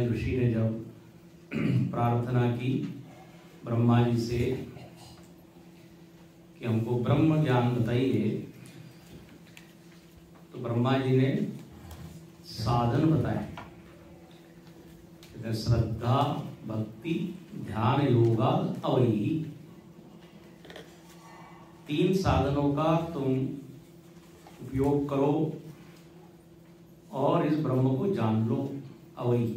ऋषि ने जब प्रार्थना की ब्रह्मा जी से कि हमको ब्रह्म ज्ञान बताइए, तो ब्रह्मा जी ने साधन बताए। श्रद्धा, भक्ति, ध्यान, योगा, अवैही, 3 साधनों का तुम उपयोग करो और इस ब्रह्म को जान लो। अवैही,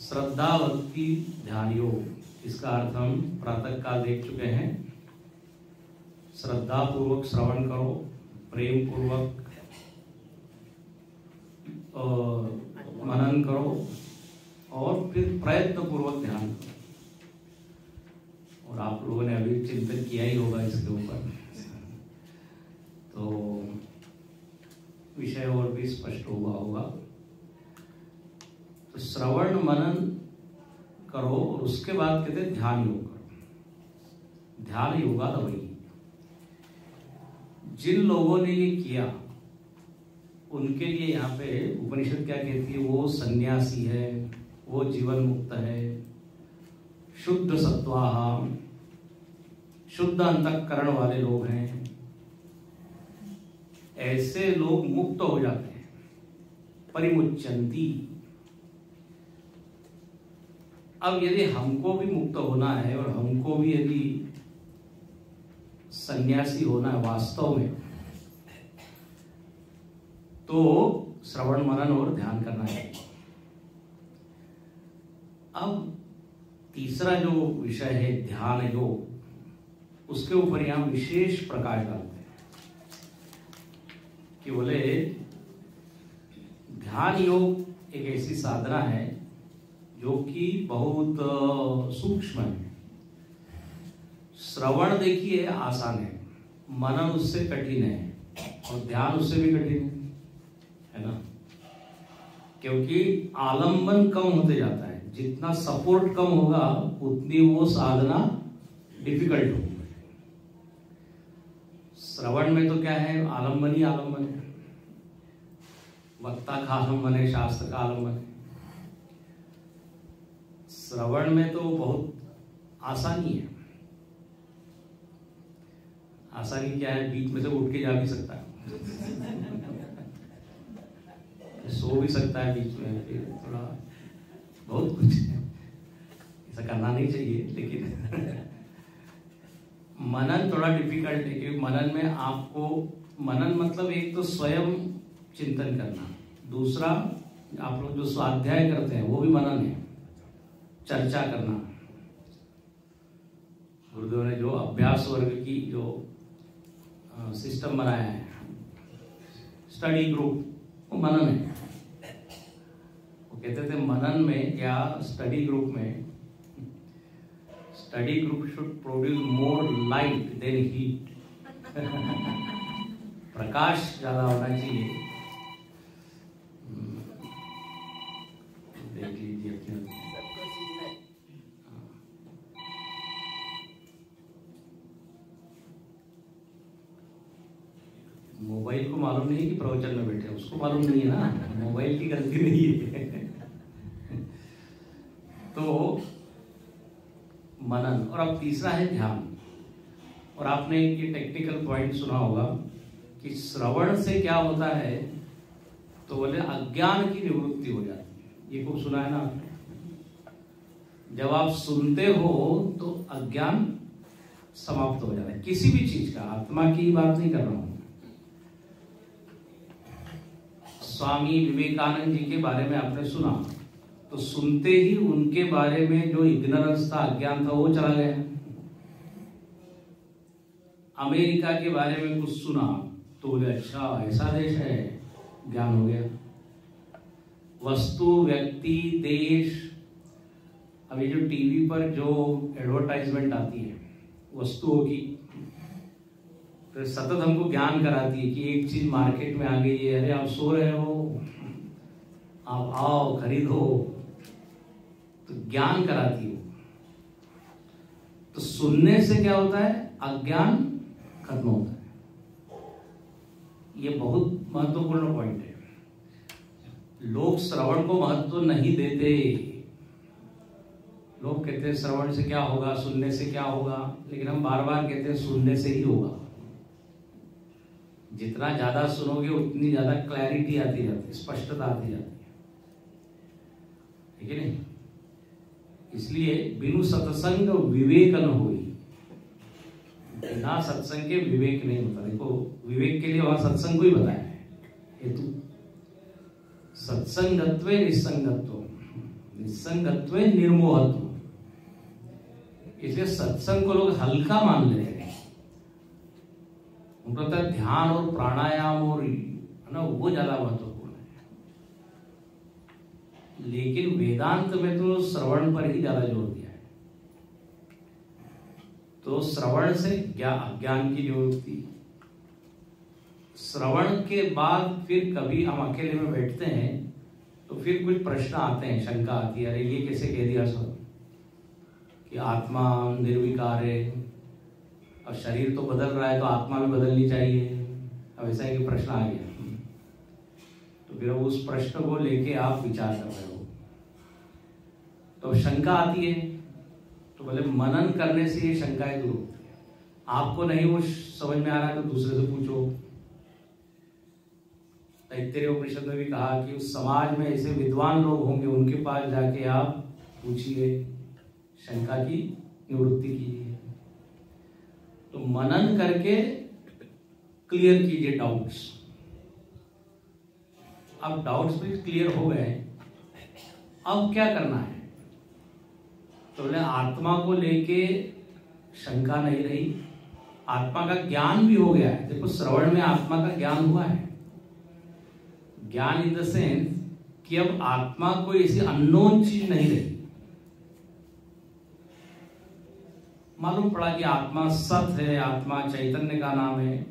श्रद्धा, भक्ति, ध्यान, योग। इसका अर्थ हम प्रातः काल देख चुके हैं। श्रद्धा पूर्वक श्रवण करो, प्रेम पूर्वक मनन करो और फिर प्रयत्न पूर्वक ध्यान करो। और आप लोगों ने अभी चिंतन किया ही होगा इसके ऊपर, तो विषय और भी स्पष्ट हुआ होगा। तो श्रवण मनन करो और उसके बाद कहते हैं ध्यान योग करो। ध्यान योगा वही। जिन लोगों ने ये किया उनके लिए यहाँ पे उपनिषद क्या कहती है, वो सन्यासी है, वो जीवन मुक्त है, शुद्ध सत्वाहा, शुद्ध अंतःकरण वाले लोग हैं। ऐसे लोग मुक्त हो जाते हैं, परिमुच्यन्ति। अब यदि हमको भी मुक्त होना है और हमको भी यदि सन्यासी होना है वास्तव में, तो श्रवण मनन और ध्यान करना है। अब तीसरा जो विषय है ध्यान योग, उसके ऊपर यहां विशेष प्रकाश डालते हैं कि बोले ध्यान योग एक ऐसी साधना है जो कि बहुत सूक्ष्म है। श्रवण देखिए आसान है, मनन उससे कठिन है और ध्यान उससे भी कठिन है ना, क्योंकि आलंबन कम होते जाता है। जितना सपोर्ट कम होगा उतनी वो साधना डिफिकल्ट होगी। श्रवण में तो क्या है, आलंबन ही आलंबन है। वक्ता का आलंबन है, शास्त्र का आलंबन है। श्रवण में तो बहुत आसानी है। आसानी क्या है, बीच में से उठ के जा भी सकता है, सो भी सकता है बीच में, फिर थोड़ा बहुत कुछ है। ऐसा करना नहीं चाहिए, लेकिन मनन थोड़ा डिफिकल्ट है, क्योंकि मनन में आपको, मनन मतलब एक तो स्वयं चिंतन करना, दूसरा आप लोग जो स्वाध्याय करते हैं वो भी मनन है, चर्चा करना। गुरुदेव ने जो अभ्यास वर्ग की जो सिस्टम बनाया है, स्टडी ग्रुप, वो मनन है। वो कहते थे मनन में या स्टडी ग्रुप में, study group should produce more light than heat. प्रकाश ज्यादा होना चाहिए। देख लीजिए अपने मोबाइल को मालूम नहीं है कि प्रवचन में बैठे, उसको मालूम नहीं है ना, मोबाइल की गलती नहीं है। तो मनन, और अब तीसरा है ध्यान। और आपने ये टेक्निकल पॉइंट सुना होगा कि श्रवण से क्या होता है, तो बोले अज्ञान की निवृत्ति हो जाती है। ये खूब सुना है ना आपने। जब आप सुनते हो तो अज्ञान समाप्त हो जाता है, किसी भी चीज का, आत्मा की बात नहीं कर रहा हूं। स्वामी विवेकानंद जी के बारे में आपने सुना, तो सुनते ही उनके बारे में जो इग्नोरेंस था, अज्ञान था, वो चला गया। अमेरिका के बारे में कुछ सुना तो बोले अच्छा ऐसा देश है, ज्ञान हो गया। वस्तु, व्यक्ति, देश, अभी जो टीवी पर जो एडवर्टाइजमेंट आती है वस्तुओं की, तो सतत हमको ज्ञान कराती है कि एक चीज मार्केट में आ गई है, अरे आप सो रहे हो, आप आओ खरीदो, तो ज्ञान कराती है। तो सुनने से क्या होता है, अज्ञान खत्म होता है। ये बहुत महत्वपूर्ण पॉइंट है। लोग श्रवण को महत्व नहीं देते। लोग कहते हैं श्रवण से क्या होगा, सुनने से क्या होगा, लेकिन हम बार बार कहते हैं सुनने से ही होगा। जितना ज्यादा सुनोगे उतनी ज्यादा क्लैरिटी आती जाती है, स्पष्टता आती जाती है, ठीक है नहीं? इसलिए बिनु सत्संग विवेक न होई, बिना सत्संग के विवेक नहीं होता। देखो विवेक के लिए वहां सत्संग को ही बताया है हेतु। सत्संगत्वे निस्संगत्व, निस्संगत्वे निर्मोहत्व। इसलिए सत्संग को लोग हल्का मान ले रहे हैं। उनको लगता है ध्यान और प्राणायाम और है ना वो ज्यादा महत्वपूर्ण है, लेकिन वेदांत में तो श्रवण पर ही ज्यादा जोर दिया है। तो श्रवण से ज्ञान की निवृत्ति, श्रवण के बाद फिर कभी हम अकेले में बैठते हैं तो फिर कुछ प्रश्न आते हैं, शंका आती है, अरे ये कैसे कह दिया सर कि आत्मा निर्विकार है, और शरीर तो बदल रहा है तो आत्मा भी बदलनी चाहिए। अब ऐसा है कि प्रश्न आ गया, तो फिर उस प्रश्न को लेके आप विचार कर रहे हो तो शंका आती है, तो बोले मनन करने से ये शंकाएं दूर होती है। आपको नहीं वो समझ में आ रहा है तो दूसरे से पूछो। तैत्तिरीय उपनिषद में भी कहा कि उस समाज में ऐसे विद्वान लोग होंगे, उनके पास जाके आप पूछिए, शंका की निवृत्ति कीजिए। तो मनन करके क्लियर कीजिए डाउट्स। अब डाउट्स भी क्लियर हो गए, अब क्या करना है? तो बोले आत्मा को लेके शंका नहीं रही, आत्मा का ज्ञान भी हो गया है। देखो श्रवण में आत्मा का ज्ञान हुआ है। ज्ञान इन द सेंस कि अब आत्मा कोई ऐसी अननोन चीज नहीं रही। मालूम पड़ा कि आत्मा सत है, आत्मा चैतन्य का नाम है,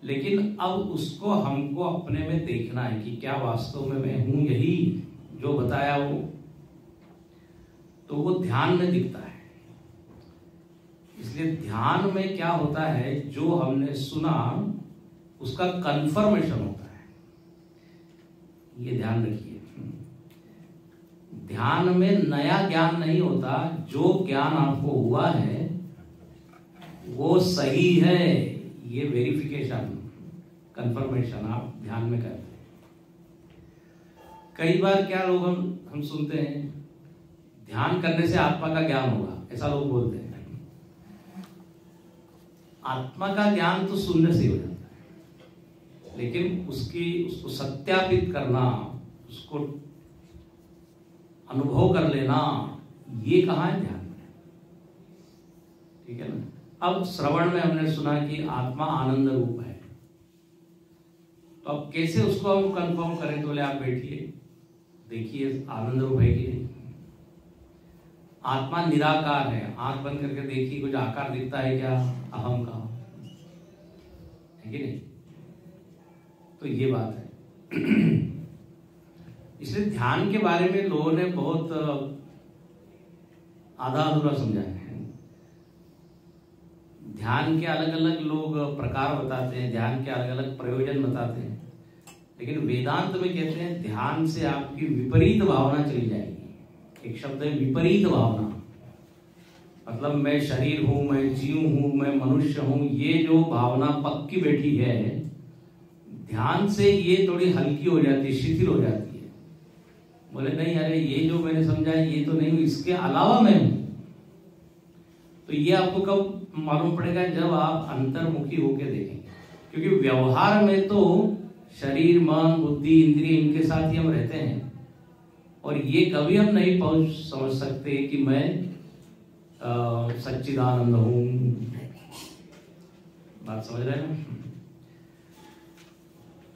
लेकिन अब उसको हमको अपने में देखना है कि क्या वास्तव में मैं हूं यही जो बताया वो, तो वो ध्यान में दिखता है। इसलिए ध्यान में क्या होता है, जो हमने सुना उसका कंफर्मेशन होता है। ये ध्यान रखिए, ध्यान में नया ज्ञान नहीं होता, जो ज्ञान आपको हुआ है वो सही है, ये वेरिफिकेशन कंफर्मेशन आप ध्यान में करते हैं। कई बार क्या लोग हम सुनते हैं ध्यान करने से आत्मा का ज्ञान होगा, ऐसा लोग बोलते हैं। आत्मा का ज्ञान तो सुनने से हो जाता है, लेकिन उसको सत्यापित करना, उसको अनुभव कर लेना, ये कहाँ है ध्यान में? ठीक है ना? अब श्रवण में हमने सुना कि आत्मा आनंद रूप है, तो अब कैसे उसको हम कंफर्म करें? तो बोले आप बैठिए, देखिए आनंद रूप है कि नहीं। आत्मा निराकार है, आंख बंद करके देखिए कुछ आकार दिखता है क्या अहम का, है कि नहीं? तो ये बात है। इसलिए ध्यान के बारे में लोगों ने बहुत आधा अधूरा समझा है। ध्यान के अलग अलग लोग प्रकार बताते हैं, ध्यान के अलग अलग प्रयोजन बताते हैं, लेकिन वेदांत में कहते हैं ध्यान से आपकी विपरीत भावना चली जाएगी। एक शब्द है विपरीत भावना, मतलब मैं शरीर हूं, मैं जीव हूं, मैं मनुष्य हूं, ये जो भावना पक्की बैठी है, ध्यान से ये थोड़ी हल्की हो जाती है, शिथिल हो जाती है। बोले नहीं, अरे ये जो मैंने समझा है ये तो नहीं, इसके अलावा मैं हूं। तो ये आपको कब मालूम पड़ेगा? जब आप अंतर्मुखी होकर देखेंगे, क्योंकि व्यवहार में तो शरीर, मन, बुद्धि, इंद्रिय, इनके साथ ही हम रहते हैं, और ये कभी हम नहीं पहुंच समझ सकते कि मैं सच्चिदानंद हूं। बात समझ रहे हैं?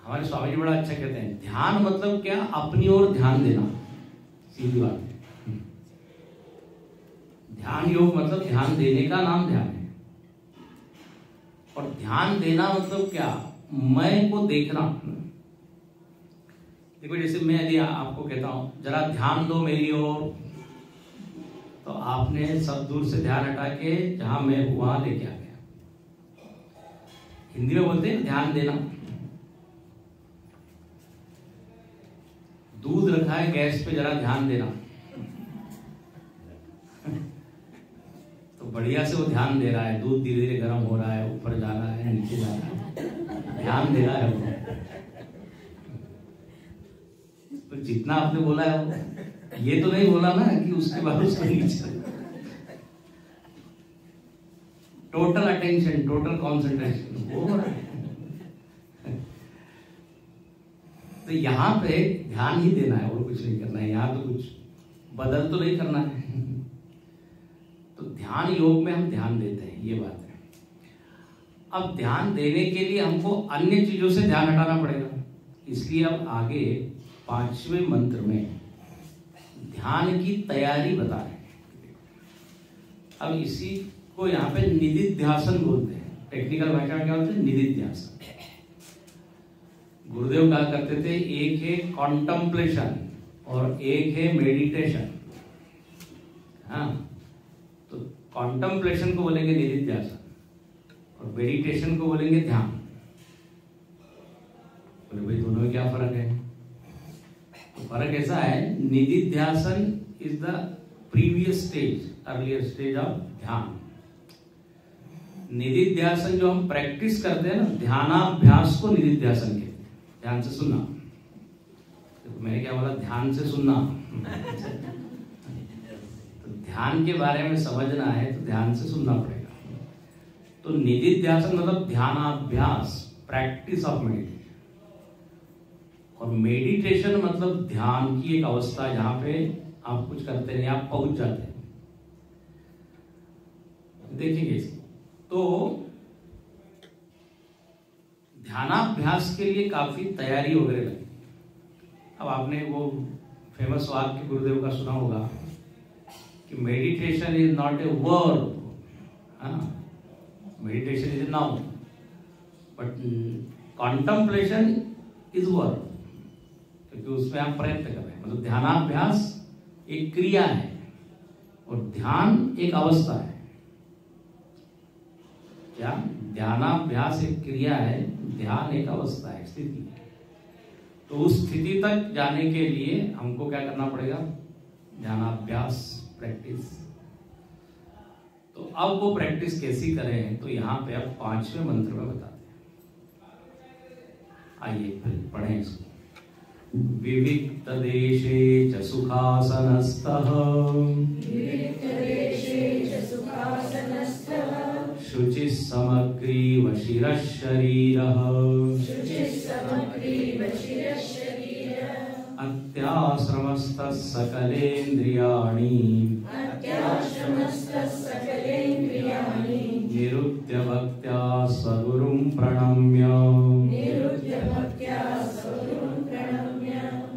हमारे स्वामी जी बड़ा अच्छा कहते हैं, ध्यान मतलब क्या? अपनी ओर ध्यान देना, सीधी बात है। ध्यान योग मतलब ध्यान देने का नाम ध्यान है, और ध्यान देना मतलब क्या? मैं को देखना। देखो जैसे मैं यदि आपको कहता हूं जरा ध्यान दो मेरी ओर, तो आपने सब दूर से ध्यान हटा के जहां मैं हूं वहां लेके आ गया। हिंदी में बोलते हैं ध्यान देना। रखा है गैस पे, जरा ध्यान देना। तो बढ़िया से वो ध्यान दे रहा है, दूध धीरे धीरे गर्म हो रहा है, ऊपर जा रहा है, नीचे जा रहा है, ध्यान दे रहा है वो। तो जितना आपने बोला है वो, ये तो नहीं बोला ना कि उसके बाद उसको नीचे। टोटल अटेंशन, टोटल कॉन्सेंट्रेशन वो हो रहा है। तो यहाँ पे ध्यान ही देना है और कुछ नहीं करना है। यहाँ तो कुछ बदल तो नहीं करना है। तो ध्यान योग में हम ध्यान देते हैं, ये बात है। अब ध्यान देने के लिए हमको अन्य चीजों से ध्यान हटाना पड़ेगा। इसलिए अब आगे 5वें मंत्र में ध्यान की तैयारी बता रहे हैं। अब इसी को यहाँ पे निदिध्यासन बोलते हैं। टेक्निकल भाषा में क्या बोलते हैं? निदिध्यासन। गुरुदेव कहा करते थे, एक है कॉन्टम्पलेशन और एक है मेडिटेशन। हाँ, तो कॉन्टम्पलेशन को बोलेंगे निदिध्यासन और मेडिटेशन को बोलेंगे ध्यान। बोले भाई दोनों में क्या फर्क है? तो फर्क ऐसा है, निदिध्यासन is the previous stage, earlier stage of ध्यान। निदिध्यासन जो हम प्रैक्टिस करते हैं ना, ध्यानाभ्यास को निदिध्यासन कहते हैं। ध्यान से सुनना, तो मैंने क्या बोला? ध्यान से सुनना। तो ध्यान के बारे में समझना है तो ध्यान से सुनना पड़ेगा। तो निदिध्यासन मतलब ध्यानाभ्यास, प्रैक्टिस ऑफ मेडिटेशन। और मेडिटेशन मतलब ध्यान की एक अवस्था जहां पे आप कुछ करते नहीं, आप पहुंच जाते हैं। देखेंगे इसको। तो ध्यानाभ्यास के लिए काफी तैयारी वगैरह लगी। अब आपने वो फेमस वाक्य गुरुदेव का सुना होगा कि meditation is not a verb, meditation is a noun, but contemplation is verb, क्योंकि उसमें आप प्रयत्न कर रहे हैं। मतलब ध्यानाभ्यास एक क्रिया है और ध्यान एक अवस्था है। क्या? ध्यानाभ्यास एक क्रिया है, ध्यान एक अवस्था है, स्थिति है। तो उस स्थिति तक जाने के लिए हमको क्या करना पड़ेगा? ध्यानाभ्यास, प्रैक्टिस। तो अब वो प्रैक्टिस कैसी करें, तो यहाँ पे अब 5वें मंत्र में बताते हैं। आइए फिर पढ़ें इसको। विविक्त देशे च सुखासनस्तः, शुचिः समग्रीव शिरः शरीरः, अत्याश्रमस्तः सकलेन्द्रियाणि, निरुद्य भक्त्या स्वगुरुं प्रणम्य,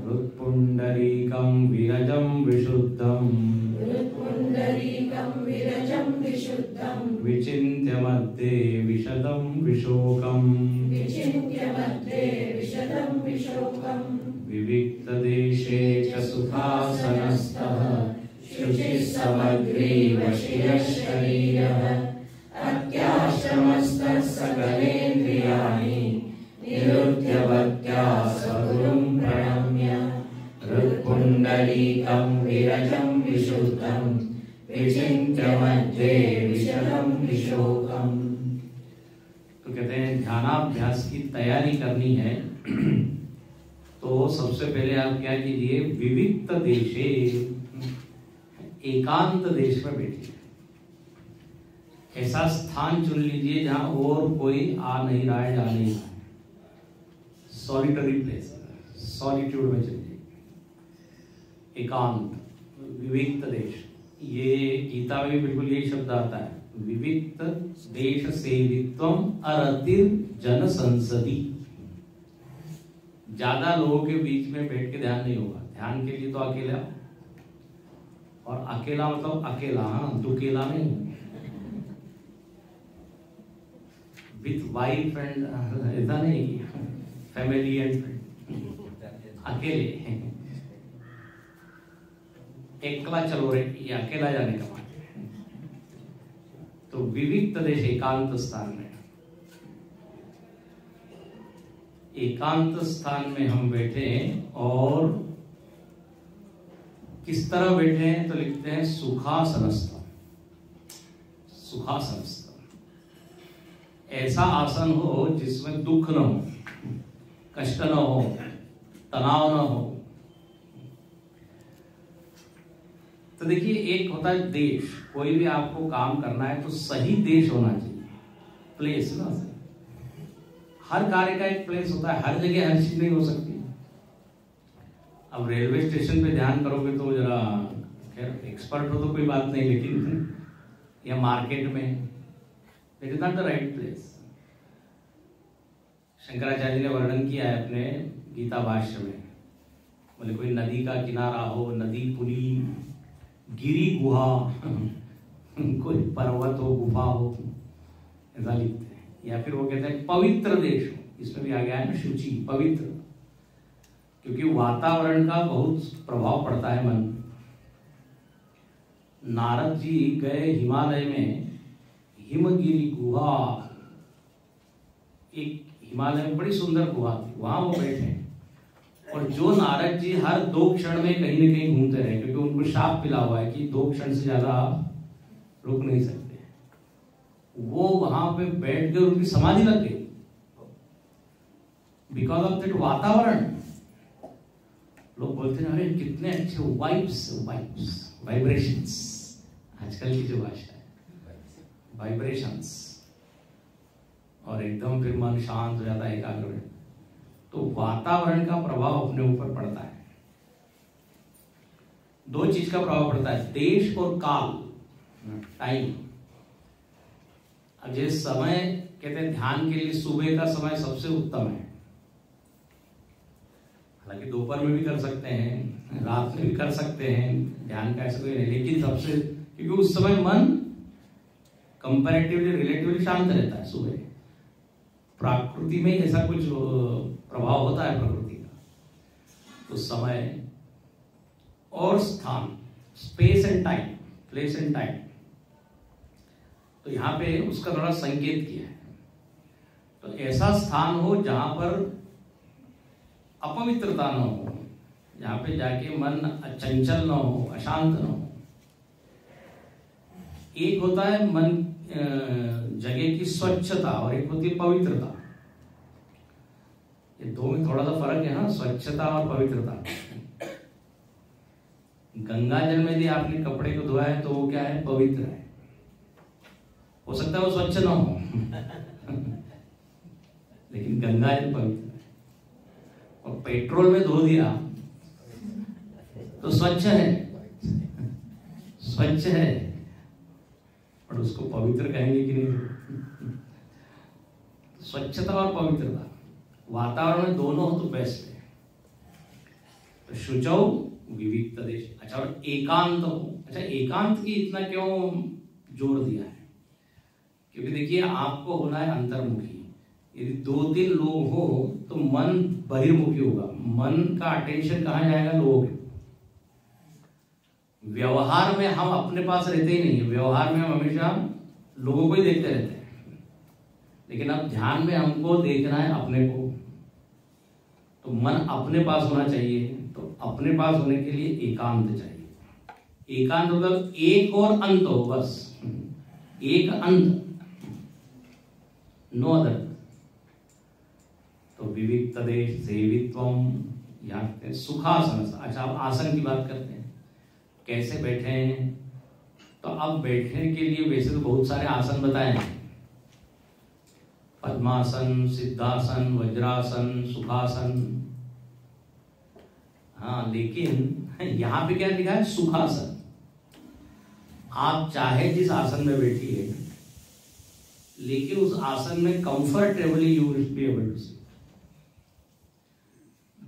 हृत्पुण्डरीकं विरजं विशुद्धं, विचिन्त्य मध्ये विशदं विशोकम्, विविक्त देशे च सुखासनस्तः, शुचिः समग्रीव शिरः शरीरः, अत्याश्रमस्तः सकलेन्द्रियाणि, निरुद्य भक्त्या स्वगुरुं प्रणम्य, हृत्पुण्डरीकं विरजं विशुद्धं, विचिन्त्य मध्ये विशदं विशोकम्। तो कहते हैं ध्यानाभ्यास की तैयारी करनी है तो सबसे पहले आप क्या कीजिए? विविक्त देशे, एकांत देश में बैठिए। ऐसा स्थान चुन लीजिए जहां और कोई आ नहीं रहा है, जा नहीं रहा है। सॉलिटरी प्लेस, सॉलिट्यूड में चलिए। एकांत, विविक्त देश, ये गीता में बिल्कुल यही शब्द आता है। विविक्त देश सेवित्वम अरतिर जन संसदी। ज्यादा लोगों के बीच में बैठ के ध्यान नहीं होगा। ध्यान के लिए तो अकेला, और अकेला मतलब अकेला, हाँ, दुकेला नहीं, विथ वाइफ एंड ऐसा नहीं, फैमिली एंड अकेले, एकला चलो रे, ये अकेला जाने का बात है। तो विविक्त देश, एकांत स्थान में, एकांत स्थान में हम बैठे और किस तरह बैठे हैं, तो लिखते हैं सुखासनस्थम। सुखासनस्थम ऐसा आसन हो जिसमें दुख न हो, कष्ट न हो, तनाव न हो। तो देखिए, एक होता है देश, कोई भी आपको काम करना है तो सही देश होना चाहिए, प्लेस ना। हर कार्य का एक प्लेस होता है, हर जगह हर चीज नहीं हो सकती। अब रेलवे स्टेशन पे ध्यान करोगे तो जरा, खैर एक्सपर्ट हो तो कोई बात नहीं, लेकिन या मार्केट में, it is not the right place. Shankaracharya ने वर्णन किया है अपने गीता भाष्य में, बोले कोई नदी का किनारा हो, नदी पुली, गिरी गुहा, कोई पर्वत हो, गुफा हो, ऐसा लिखते हैं। या फिर वो कहते हैं पवित्र देश हो, इसमें भी आ गया है ना शुचि, पवित्र, क्योंकि वातावरण का बहुत प्रभाव पड़ता है मन। नारद जी गए हिमालय में, हिमगिरी गुहा, एक हिमालय में बड़ी सुंदर गुहा थी, वहां वो बैठे। और जो नारद जी हर 2 क्षण में कहीं न कहीं घूमते रहे, क्योंकि उनको शाप मिला हुआ है कि 2 क्षण से ज्यादा आप रुक नहीं सकते, वो वहां पे बैठ गए, उनकी समाधि लग गई बिकॉज ऑफ दैट वातावरण। लोग बोलते हैं अरे कितने अच्छे वाइब्स, वाइब्रेशंस, आजकल की जो भाषा है, वाइब्रेशंस, और एकदम फिर मन शांत हो जाता है, एकाग्र है। तो वातावरण का प्रभाव अपने ऊपर पड़ता है। 2 चीज का प्रभाव पड़ता है, देश और काल, टाइम। अब जिस समय कहते हैं ध्यान के लिए सुबह का समय सबसे उत्तम है, हालांकि दोपहर में भी कर सकते हैं, रात में भी कर सकते हैं, ध्यान का ऐसा कोई नहीं, लेकिन सबसे, क्योंकि उस समय मन कंपैरेटिवली रिलेटिवली शांत रहता है। सुबह प्रकृति में ऐसा कुछ प्रभाव होता है प्रकृति का, तो समय और स्थान, space and time, place and time, तो यहां पे उसका थोड़ा संकेत किया है। तो ऐसा स्थान हो जहां पर अपवित्रता न हो, जहां पे जाके मन चंचल न हो, अशांत न हो। एक होता है मन जगह की स्वच्छता और एक होती है पवित्रता। ये 2 में थोड़ा सा फर्क है ना, स्वच्छता और पवित्रता। गंगा जल में यदि आपने कपड़े को धोया है तो वो क्या है, पवित्र है। हो सकता है वो स्वच्छ ना हो लेकिन गंगा जल पवित्र है। और पेट्रोल में धो दिया तो स्वच्छ है, स्वच्छ है, और उसको पवित्र कहेंगे कि नहीं। स्वच्छता और पवित्रता, वातावरण में दोनों हो तो बेस्ट है। तो शुचौ विविक्त देश। अच्छा, और एकांत हो। अच्छा, एकांत की इतना क्यों जोर दिया है? क्योंकि देखिए, आपको होना है अंतर्मुखी। यदि 2-3 लोग हो तो मन बहिर्मुखी होगा, मन का अटेंशन कहां जाएगा, लोगों के। व्यवहार में हम अपने पास रहते ही नहीं है, व्यवहार में हम हमेशा लोगों को ही देखते रहते हैं। लेकिन अब ध्यान में हमको देखना है अपने को, तो मन अपने पास होना चाहिए। तो अपने पास होने के लिए एकांत चाहिए। एकांत मतलब एक और अंत हो, बस एक अंत, नो अदर। तो विविक्त देश सेवित्वम, यहाँ सुखासन। अच्छा, अब आसन की बात करते हैं, कैसे बैठे हैं। तो अब बैठने के लिए वैसे तो बहुत सारे आसन बताए हैं, पद्मासन, सिद्धासन, वज्रासन, सुखासन। हाँ, लेकिन यहां पे क्या लिखा है, सुखासन। आप चाहे जिस आसन में बैठिए, लेकिन उस आसन में comfortably you will be able to sit.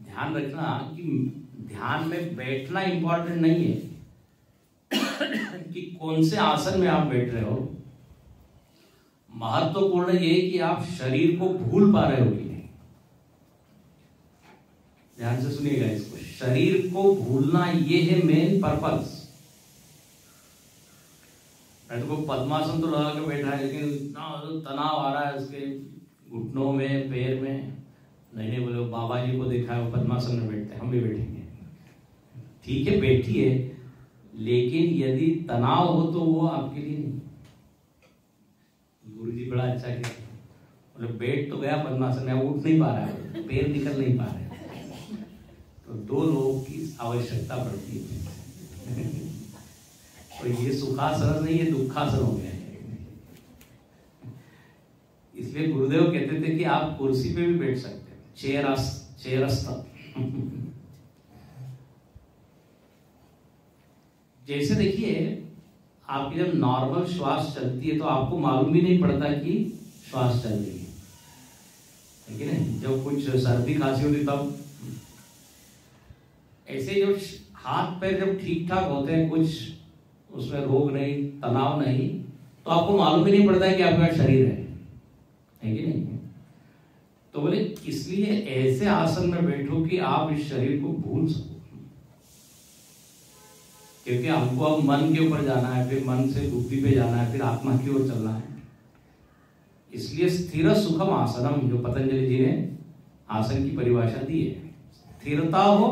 ध्यान रखना कि ध्यान में बैठना इंपॉर्टेंट नहीं है कि कौन से आसन में आप बैठ रहे हो। महत्वपूर्ण ये कि आप शरीर को भूल पा रहे हो कि नहीं। ध्यान से सुनिएगा इसको, शरीर को भूलना ये है मेन पर्पस। तो पद्मासन तो लगा के बैठा है, लेकिन इतना तनाव आ रहा है उसके घुटनों में, पैर में। नहीं बोले, बाबा जी को देखा है वो पद्मासन में बैठते हैं, हम भी बैठेंगे। ठीक है बैठिए, लेकिन यदि तनाव हो तो वो आपके लिए नहीं। गुरु जी बड़ा अच्छा कहते हैं, बोले बैठ तो गया पद्मासन में, उठ नहीं पा रहा है, पैर निकल नहीं पा रहे, तो दो लोगों की आवश्यकता पड़ती है। और ये सुखासन नहीं, ये दुखासन हो गया है। इसलिए गुरुदेव कहते थे कि आप कुर्सी पे भी बैठ सकते हैं, चेयरस्थ। जैसे देखिए, आपकी जब नॉर्मल श्वास चलती है तो आपको मालूम भी नहीं पड़ता कि श्वास चल रही है कि नहीं। जब कुछ सर्दी खांसी होती तब, ऐसे जो हाथ पैर जब ठीक ठाक होते हैं, कुछ उसमें रोग नहीं, तनाव नहीं, तो आपको मालूम भी नहीं पड़ता है कि आपका शरीर है कि नहीं। तो बोले इसलिए ऐसे आसन में बैठो कि आप इस शरीर को भूल सको, क्योंकि हमको अब मन के ऊपर जाना है, फिर मन से बुद्धि पे जाना है, फिर आत्मा की ओर चलना है। इसलिए स्थिर सुखम आसनम, जो पतंजलि जी ने आसन की परिभाषा दी है, स्थिरता हो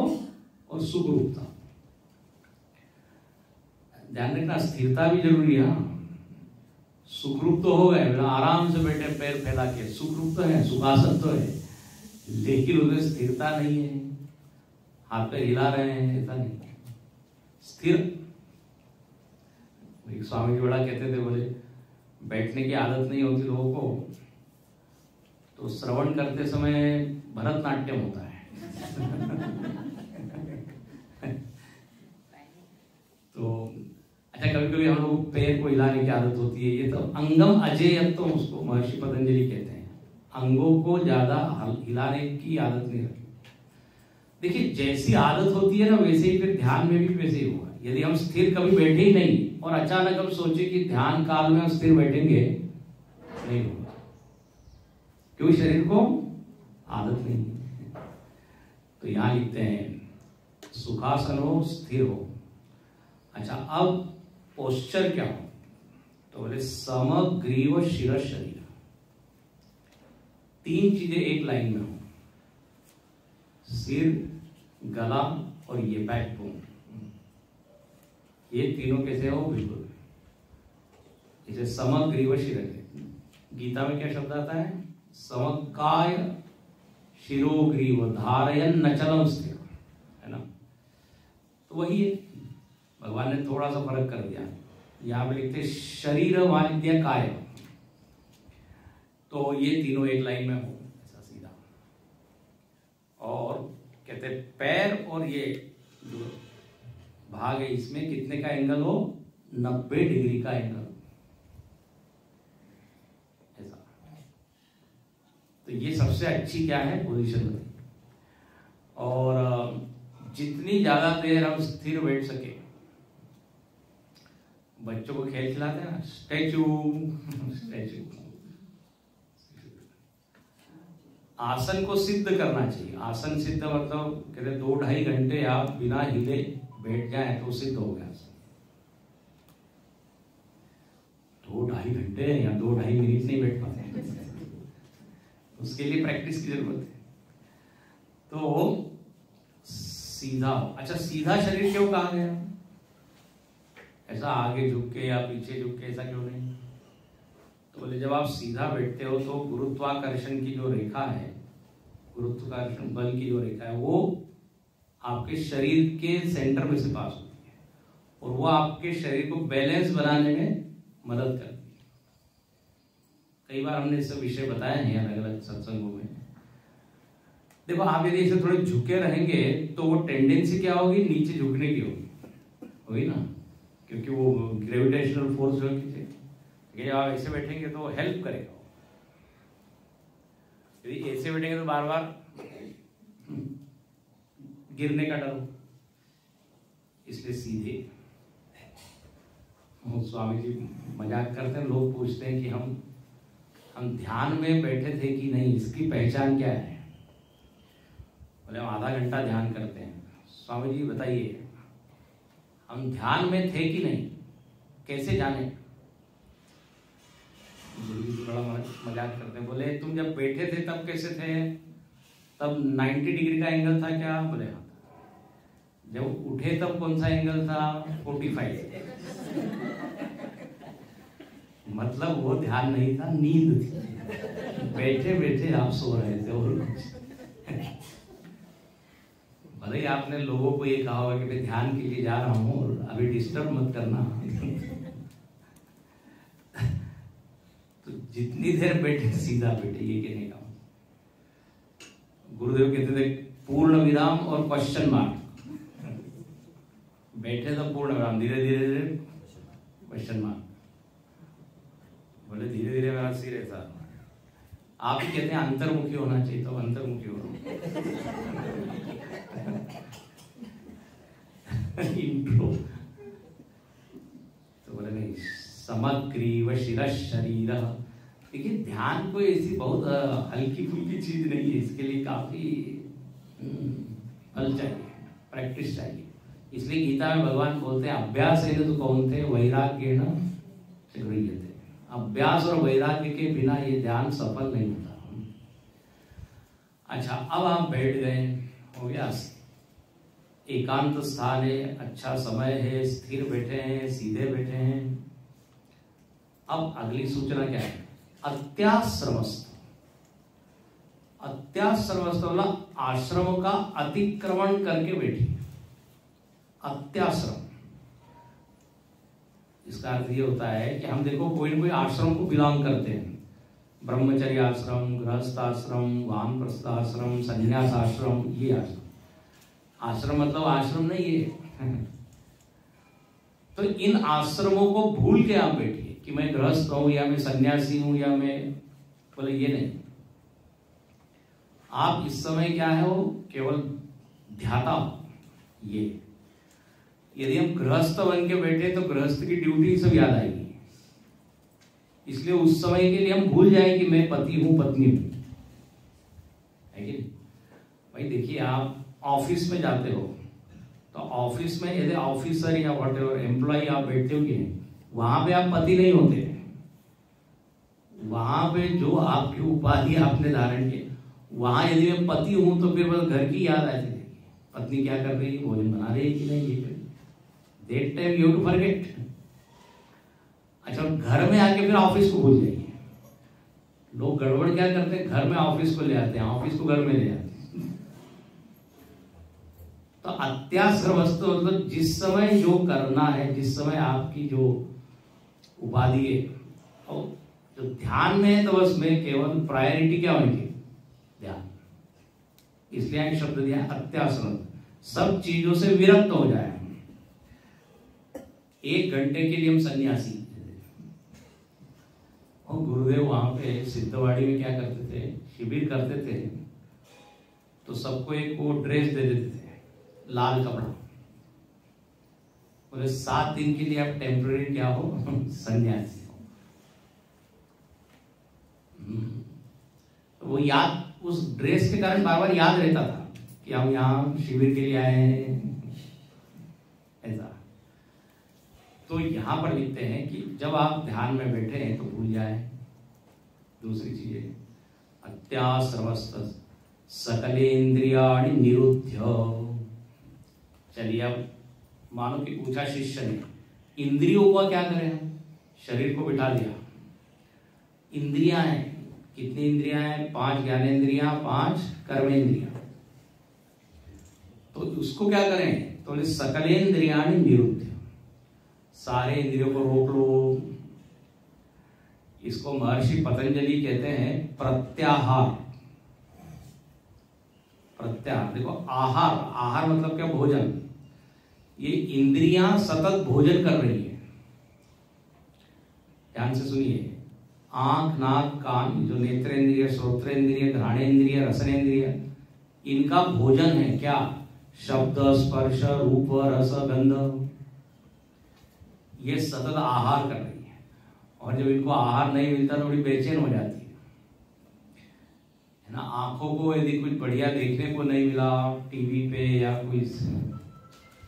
और सुखरूपता। ध्यान रखना, स्थिरता भी जरूरी है। सुखरूप तो हो गए, आराम से बैठे पैर फैला के, सुखरूप तो है, सुखासन तो है, लेकिन उसमें स्थिरता नहीं है, हाथ पैर हिला रहे हैं, ऐसा नहीं स्थिर। स्वामी जी बड़ा कहते थे, बोले बैठने की आदत नहीं होती लोगों को तो श्रवण करते समय भरतनाट्यम होता है। तो अच्छा, कभी कभी हम लोग पैर को हिलाने की आदत होती है, ये तो अंगम अजेयत्व उसको महर्षि पतंजलि कहते हैं, अंगों को ज्यादा हिलाने की आदत नहीं रखी। देखिए, जैसी आदत होती है ना, वैसे ही फिर ध्यान में भी वैसे ही होगा। यदि हम स्थिर कभी बैठे ही नहीं और अचानक हम सोचे कि ध्यान काल में हम स्थिर बैठेंगे, नहीं होगा, क्योंकि शरीर को आदत नहीं है। तो यहां लिखते हैं सुखासन हो, स्थिर हो। अच्छा, अब पोस्चर क्या हो, तो बोले समग्रीव शिर शरीर, तीन चीजें एक लाइन में हो, सिर, गला और ये बैकबोन, ये तीनों कैसे हो, बिल्कुल इसे समग्रीव शिर। गीता में क्या शब्द आता है, समकाय शिरोग्रीव धारयन नचलम स्थिर, है ना। तो वही है, भगवान ने थोड़ा सा फर्क कर दिया, यहां पे लिखते शरीर वालिद्य काय, तो ये तीनों एक लाइन में हो, ऐसा सीधा। और कहते पैर और ये जो भाग है, इसमें कितने का एंगल हो, 90 डिग्री का एंगल, ऐसा। तो ये सबसे अच्छी क्या है, पोजीशन होती। और जितनी ज्यादा देर हम स्थिर बैठ सके, बच्चों को खेल खिलाते हैं ना, स्टैचू स्टैचू, आसन को सिद्ध करना चाहिए। आसन सिद्ध मतलब कहते 2-2.5 घंटे आप बिना हिले बैठ जाए तो सिद्ध हो गया। 2-2.5 घंटे या 2-2.5 मिनट नहीं बैठ पाते, उसके लिए प्रैक्टिस की जरूरत है। तो सीधा, अच्छा सीधा शरीर क्यों कहा गया, ऐसा आगे झुक के या पीछे झुक के, ऐसा क्यों नहीं। तो बोले जब आप सीधा बैठते हो तो गुरुत्वाकर्षण की जो रेखा है, गुरुत्वाकर्षण बल की जो रेखा है, वो आपके शरीर के सेंटर में से पास होती है और वो आपके शरीर को बैलेंस बनाने में मदद करती है। कई बार हमने इससे विषय बताए हैं अलग अलग सत्संगों में। देखो, आप यदि इसे थोड़े झुके रहेंगे तो वो टेंडेंसी क्या होगी, नीचे झुकने की होगी ना, क्योंकि वो ग्रेविटेशनल फोर्स जो है, आप ऐसे बैठेंगे तो हेल्प करेगा। यदि ऐसे बैठेंगे तो बार बार गिरने का डर हो, इसलिए सीधे। स्वामी जी मजाक करते हैं, लोग पूछते हैं कि हम ध्यान में बैठे थे कि नहीं, इसकी पहचान क्या है। बोले हम आधा घंटा ध्यान करते हैं। स्वामी जी बताइए, हम ध्यान में थे कि नहीं, कैसे जाने। बड़ा मजाक करते हैं, बोले तुम जब बैठे थे तब कैसे थे, तब 90 डिग्री का एंगल था क्या, बोले हाँ। जब उठे तब कौन सा एंगल था? 45। मतलब वो ध्यान नहीं था, नींद थी। बैठे बैठे आप सो रहे थे और भले ही आपने लोगों को ये कहा होगा कि मैं ध्यान के लिए जा रहा हूं और अभी डिस्टर्ब मत करना। तो जितनी देर बैठे सीधा बैठे, ये कहने का। गुरुदेव कहते थे पूर्ण विराम और क्वेश्चन मार्क। बैठे तो पूर्ण विराम, धीरे धीरे धीरे क्वेश्चन मार्क। बोले धीरे धीरे मेरा सिर ऐसा। आप ही कहते हैं अंतर्मुखी होना चाहिए, तो अंतर्मुखी हो। इंट्रो तो बोले नहीं, समग्रीव शिरः शरीर। देखिए ध्यान कोई ऐसी बहुत हल्की फुल्की चीज नहीं है, इसके लिए काफी बल चाहिए, प्रैक्टिस चाहिए। इसलिए गीता में भगवान बोलते हैं अभ्यास है तो कौन थे वैराग्य न थे। अभ्यास और वैराग्य के बिना ये ध्यान सफल नहीं होता। अच्छा, अब आप बैठ गए, हो गया, एकांत स्थान है, अच्छा समय है, स्थिर बैठे हैं, सीधे बैठे हैं। अब अगली सूचना क्या है? अत्याश्रमस्थ। अत्याश्रमस्थ मतलब आश्रम का अतिक्रमण करके बैठिए। अत्याश्रम, इसका अर्थ ये होता है कि हम देखो कोई ना कोई आश्रम को बिलोंग करते हैं। ब्रह्मचर्य आश्रम, गृहस्थ आश्रम, वानप्रस्थ आश्रम, संन्यास आश्रम, ये आश्रम। आश्रम मतलब आश्रम नहीं है। तो इन आश्रमों को भूल के आप बैठिए कि मैं गृहस्थ हूं या मैं सन्यासी हूं या मैं, बोले ये नहीं। आप इस समय क्या है, वो केवल ध्याता हो। ये यदि हम गृहस्थ बन के बैठे तो गृहस्थ की ड्यूटी सब याद आएगी। इसलिए उस समय के लिए हम भूल जाए कि मैं पति हूं, पत्नी हूं, है कि नहीं? भाई देखिए, आप ऑफिस में जाते हो तो ऑफिस में यदि ऑफिसर या वॉट एवर एम्प्लॉय आप बैठते हो कि वहां पे आप पति नहीं होते। वहां पे जो आपकी उपाधि आपने धारण की, वहां यदि मैं पति हूं तो फिर बस घर की याद आती है, पत्नी क्या कर रही है, भोजन बना रही है कि नहीं, ये that time you to forget. अच्छा, घर में आके फिर ऑफिस को भूल जाइए। लोग गड़बड़ क्या करते हैं, घर में ऑफिस को ले आते हैं, ऑफिस को घर में ले आते हैं। तो अत्याश्रमस्थ मतलब जिस समय जो करना है, जिस समय आपकी जो उपाधि है, और जो ध्यान में है तो बस मैं केवल प्रायोरिटी क्या होगी, ध्यान। इसलिए एक शब्द दिया अत्याश्रम, सब चीजों से विरक्त हो जाए। 1 घंटे के लिए हम सन्यासी। और गुरुदेव वहां पे सिद्धवाड़ी में क्या करते थे, शिविर करते थे, तो सबको एक वो ड्रेस दे देते थे, लाल कपड़ा। बोले 7 दिन के लिए आप टेम्पररी क्या हो, सन्यासी हो। तो वो याद, उस ड्रेस के कारण बार बार याद रहता था कि हम यहाँ शिविर के लिए आए हैं, ऐसा। तो यहां पर लिखते हैं कि जब आप ध्यान में बैठे हैं तो भूल जाए। दूसरी चीज है अत्याश्रमस्थ सकलेन्द्रियाणि निरुद्ध्य। चलिए, अब मानो कि पूछा शिष्य ने, इंद्रियों का क्या करें? शरीर को बिठा दिया, इंद्रियां हैं, कितनी इंद्रियां हैं? 5 ज्ञानेंद्रियां, 5 कर्मेंद्रियां। तो उसको क्या करें? तो सकलेन्द्रियाणि निरुद्ध्य, सारे इंद्रियों को रोक लो। इसको महर्षि पतंजलि कहते हैं प्रत्याहार। प्रत्याहार, देखो आहार, आहार मतलब क्या, भोजन। ये इंद्रियां सतत भोजन कर रही है। ध्यान से सुनिए, आंख, नाक, कान, जो नेत्रेंद्रिय, श्रोत्रेंद्रिय, घ्राणेंद्रिय, रसनेंद्रिय, इनका भोजन है क्या? शब्द, स्पर्श, रूप, रस, गंध। ये सतत आहार कर रही है। और जब इनको आहार नहीं मिलता तो बड़ी बेचैन हो जाती है ना। आंखों को यदि कुछ बढ़िया देखने को नहीं मिला टीवी पे या कोई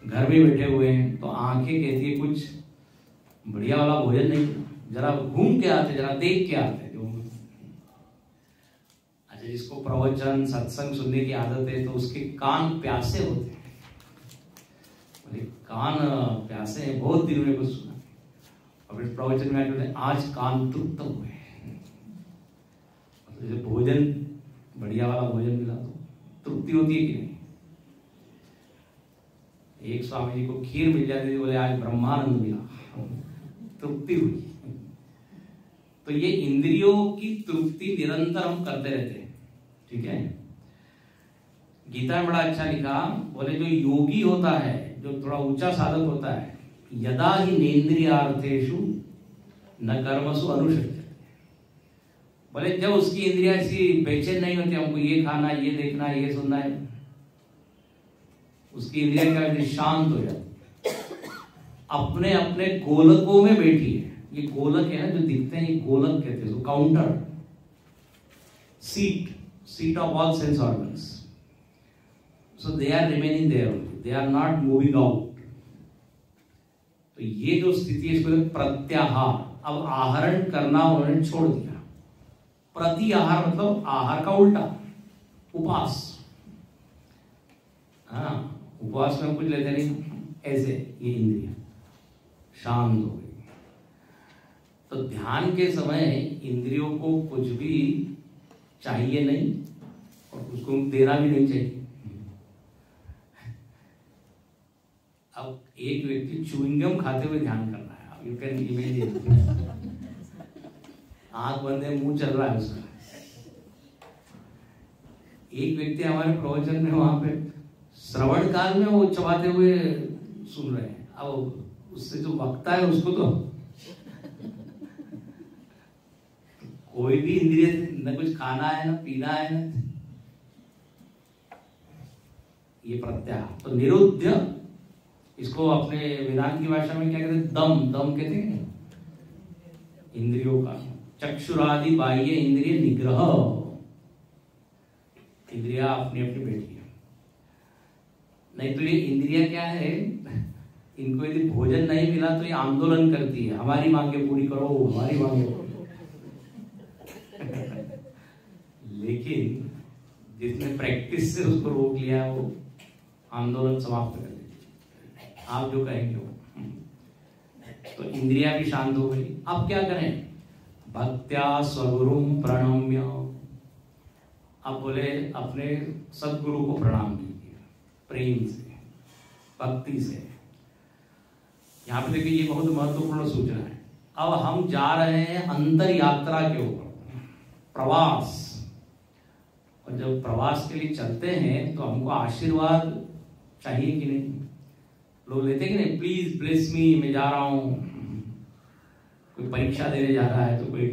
घर में बैठे हुए हैं, तो आंखें कहती है कुछ बढ़िया वाला भोजन नहीं, जरा घूम के आते, जरा देख के आते। अच्छा, जिसको प्रवचन सत्संग सुनने की आदत है तो उसके कान प्यासे होते हैं। कान प्यासे हैं, बहुत दिन में कुछ सुना। और फिर प्रवचन में आके आज कान तृप्त हुए। जैसे भोजन बढ़िया वाला भोजन मिला तो तृप्ति होती है कि नहीं। एक स्वामी जी को खीर मिल जाती थी, बोले आज ब्रह्मानंद मिला, तृप्ति हुई। तो ये इंद्रियों की तृप्ति निरंतर हम करते रहते हैं, ठीक है। गीता में बड़ा अच्छा लिखा, बोले जो योगी होता है, जो थोड़ा ऊंचा साधक होता है, यदा ही नेन्द्रियार्थेषु न कर्मसु अनुष्ठित, बोले जब उसकी इंद्रियां ऐसी बेचैन नहीं होती, हमको ये खाना, ये देखना, ये सुनना है, उसकी इंद्रियां क्या होती, शांत हो जाती, अपने अपने गोलकों में बैठी है। ये गोलक है ना जो दिखते हैं, ये गोलक कहते हैं, counter seat of all sense organs. So they are remaining there, they are not moving out. तो ये जो स्थिति है इसको प्रत्याहार, अब आहरण करना उन्होंने छोड़ दिया। प्रति आहार मतलब आहार का उल्टा, उपवास। हाँ, उपवास में कुछ लेते नहीं, ऐसे ये इंद्रिया शांत हो गई। तो ध्यान के समय इंद्रियों को कुछ भी चाहिए नहीं और उसको देना भी नहीं चाहिए। अब एक व्यक्ति च्युइंगम खाते हुए ध्यान कर रहा है, यू कैन इमेजिन, आंख बंद है, मुंह चल रहा है उसका। एक व्यक्ति हमारे प्रवचन में वहां पे श्रवण काल में वो चबाते हुए सुन रहे हैं। अब उससे जो वक्ता है उसको तो कोई भी इंद्रिय, न कुछ खाना है, न पीना है, न ये प्रत्याहार। तो निरुद्ध, इसको अपने वेदांत की भाषा में क्या कहते हैं, दम कहते हैं इंद्रियों का। चक्षुरादि बाह्य इंद्रिय निग्रह, इंद्रिया अपनी अपनी बैठी है। नहीं तो ये इंद्रिया क्या है, इनको यदि भोजन नहीं मिला तो ये आंदोलन करती है, हमारी मांगे पूरी करो, हमारी मांगे पूरी। लेकिन जिसने प्रैक्टिस से उसको रोक लिया वो आंदोलन समाप्त कर देती, आप जो कहेंगे वो। तो इंद्रिया भी शांत हो गई। अब क्या करें, भक्त्या स्वगुरुम प्रणम्य, अब बोले अपने सदगुरु को प्रणाम कीजिए, प्रेम से, भक्ति से। यहाँ पे देखिए ये बहुत महत्वपूर्ण सूचना है। अब हम जा रहे हैं अंतर यात्रा के ऊपर, प्रवास। और जब प्रवास के लिए चलते हैं तो हमको आशीर्वाद चाहिए कि नहीं। लोग लेते हैं कि नहीं, प्लीज ब्लेस मी, मैं जा रहा हूं, कोई परीक्षा देने जा रहा है तो कोई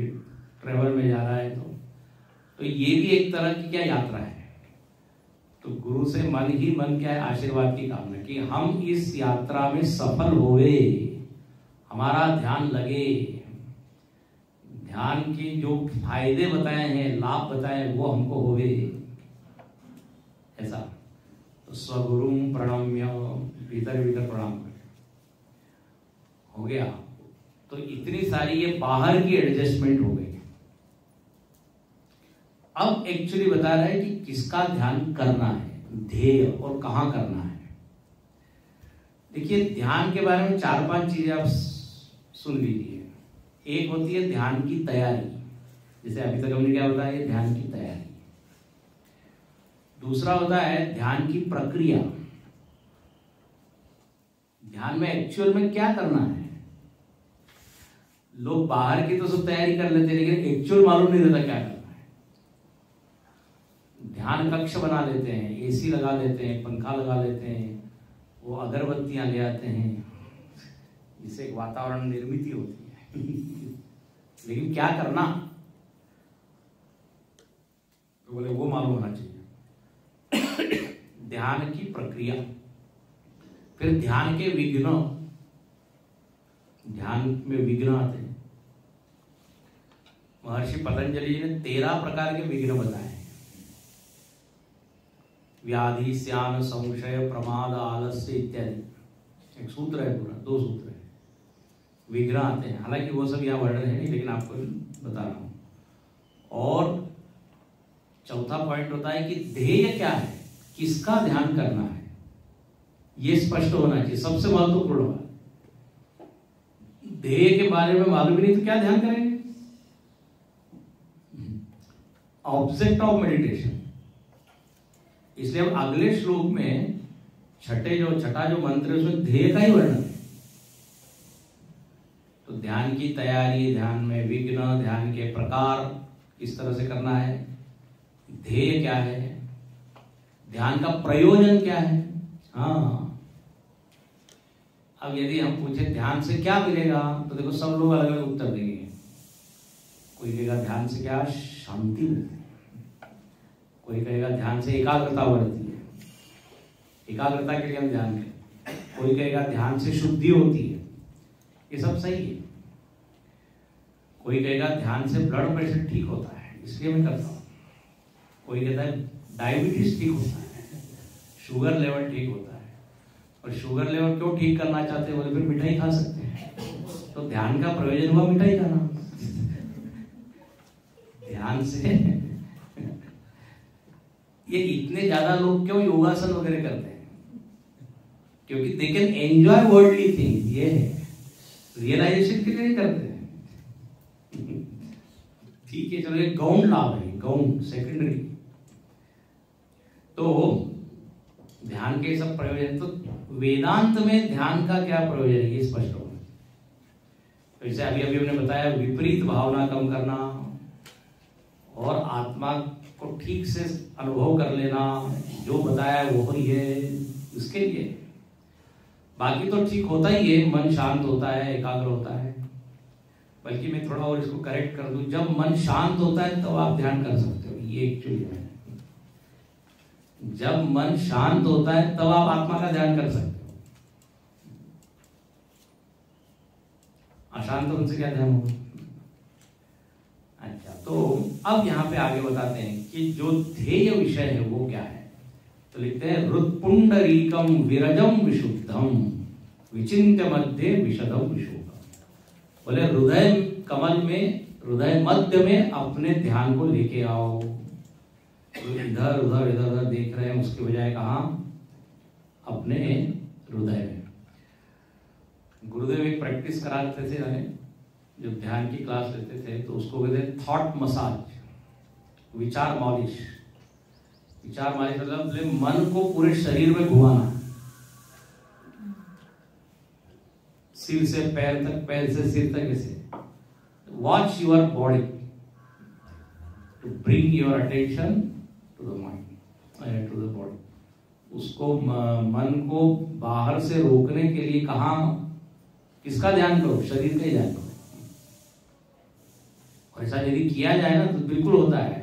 ट्रेवल में जा रहा है, तो ये भी एक तरह की क्या यात्रा है। तो गुरु से मन ही मन क्या है, आशीर्वाद की कामना कि हम इस यात्रा में सफल होवे, हमारा ध्यान लगे, ध्यान के जो फायदे बताए हैं, लाभ बताए हैं, वो हमको होवे, ऐसा। तो स्वगुरुम प्रणम्य, भीतर भीतर प्रणाम कर हो गया। तो इतनी सारी ये बाहर की एडजस्टमेंट हो गई। अब एक्चुअली बता रहा है कि किसका ध्यान करना है, ध्येय और कहां करना है। देखिए ध्यान के बारे में 4-5 चीजें आप सुन लीजिए। एक होती है ध्यान की तैयारी, जैसे अभी तक हमने क्या बताया, ध्यान की तैयारी। दूसरा होता है ध्यान की प्रक्रिया, ध्यान में एक्चुअल में क्या करना है। लोग बाहर की तो सब तैयारी कर लेते हैं, लेकिन एक्चुअल मालूम नहीं रहता क्या करना है। ध्यान कक्ष बना लेते हैं, एसी लगा लेते हैं, पंखा लगा लेते हैं, वो अगरबत्तियां ले आते हैं, जिससे एक वातावरण निर्मित होती है। लेकिन क्या करना, तो बोले वो मालूम होना चाहिए। ध्यान की प्रक्रिया, फिर ध्यान के विघ्न, ध्यान में विघ्न आते हैं। महर्षि पतंजलि जी ने 13 प्रकार के विघ्न बताए हैं। व्याधि, स्यान, संशय, प्रमाद, आलस्य इत्यादि। एक सूत्र है पूरा, 2 सूत्र है, विघ्न आते हैं। हालांकि वो सब यहाँ वर्णन है नहीं, लेकिन आपको बता रहा हूं। और चौथा पॉइंट होता है कि ध्येय क्या है, किसका ध्यान करना है। ये स्पष्ट होना चाहिए, सबसे महत्वपूर्ण बात। ध्येय के बारे में मालूम ही नहीं तो क्या ध्यान करेंगे। Object of meditation. इसलिए हम अगले श्लोक में छठा जो मंत्र है उसमें ध्येय का ही वर्णन है। तो ध्यान की तैयारी, ध्यान में विघ्न, ध्यान के प्रकार किस तरह से करना है, ध्येय क्या है, ध्यान का प्रयोजन क्या है। हाँ, अब यदि हम पूछे ध्यान से क्या मिलेगा, तो देखो सब लोग अलग अलग उत्तर देंगे। कोई कहेगा ध्यान से क्या शांति मिलती है, कोई कहेगा ध्यान से एकाग्रता बढ़ती है, एकाग्रता के लिए हम ध्यान करें, कोई कहेगा ध्यान से शुद्धि होती है, ये सब सही है। कोई कहेगा ध्यान से ब्लड प्रेशर ठीक होता है इसलिए मैं करता हूँ, कोई कहता है डायबिटीज ठीक होता है, शुगर लेवल ठीक होता है। और शुगर लेवल क्यों ठीक करना चाहते हैं, बोले फिर मिठाई खा सकते हैं। तो ध्यान का प्रयोजन हुआ मिठाई खाना। ध्यान से ये इतने ज्यादा लोग क्यों योगासन वगैरह करते हैं, क्योंकि they can enjoy worldly thing, ये है रियलाइजेशन के लिए करते हैं। ठीक है, चलो ये गौण लाभ है, गौण सेकेंडरी। तो ध्यान के सब प्रयोजन, तो वेदांत में ध्यान का क्या प्रयोजन है ये स्पष्ट होगा। तो जैसे अभी हमने बताया, विपरीत भावना कम करना और आत्मा को ठीक से अनुभव कर लेना, जो बताया वो ही है, इसके लिए। बाकी तो ठीक होता ही है, मन शांत होता है, एकाग्र होता है। बल्कि मैं थोड़ा और इसको करेक्ट कर दूं, जब मन शांत होता है तब आप ध्यान कर सकते हो, ये एक्चुअली है। जब मन शांत होता है तब आप आत्मा का ध्यान कर सकते हो, अशांत मन से क्या ध्यान होगा। अच्छा, तो अब यहां पे आगे बताते हैं कि जो ध्येय विषय है वो क्या है। तो लिखते हैं, हृत्पुंडरीकम विरजम विशुद्धम विचिन्त्य मध्य विशदम विशोकम। बोले हृदय कमल में, हृदय मध्य में अपने ध्यान को लेके आओ। तो इधर उधर इधर उधर देख रहे हैं, उसके बजाय कहा अपने हृदय में। गुरुदेव एक प्रैक्टिस कराते थे हमें, जब ध्यान की क्लास लेते थे, तो उसको कहते हैं थॉट मसाज, विचार मालिश। विचार मालिश मतलब मन को पूरे शरीर में घुमाना, सिर से पैर तक, पैर से सिर तक, ऐसे। Watch your body to bring your attention to the mind, to the body. उसको मन को बाहर से रोकने के लिए कहा, किसका ध्यान करो, शरीर का ही ध्यान करो। ऐसा यदि किया जाए ना तो बिल्कुल होता है,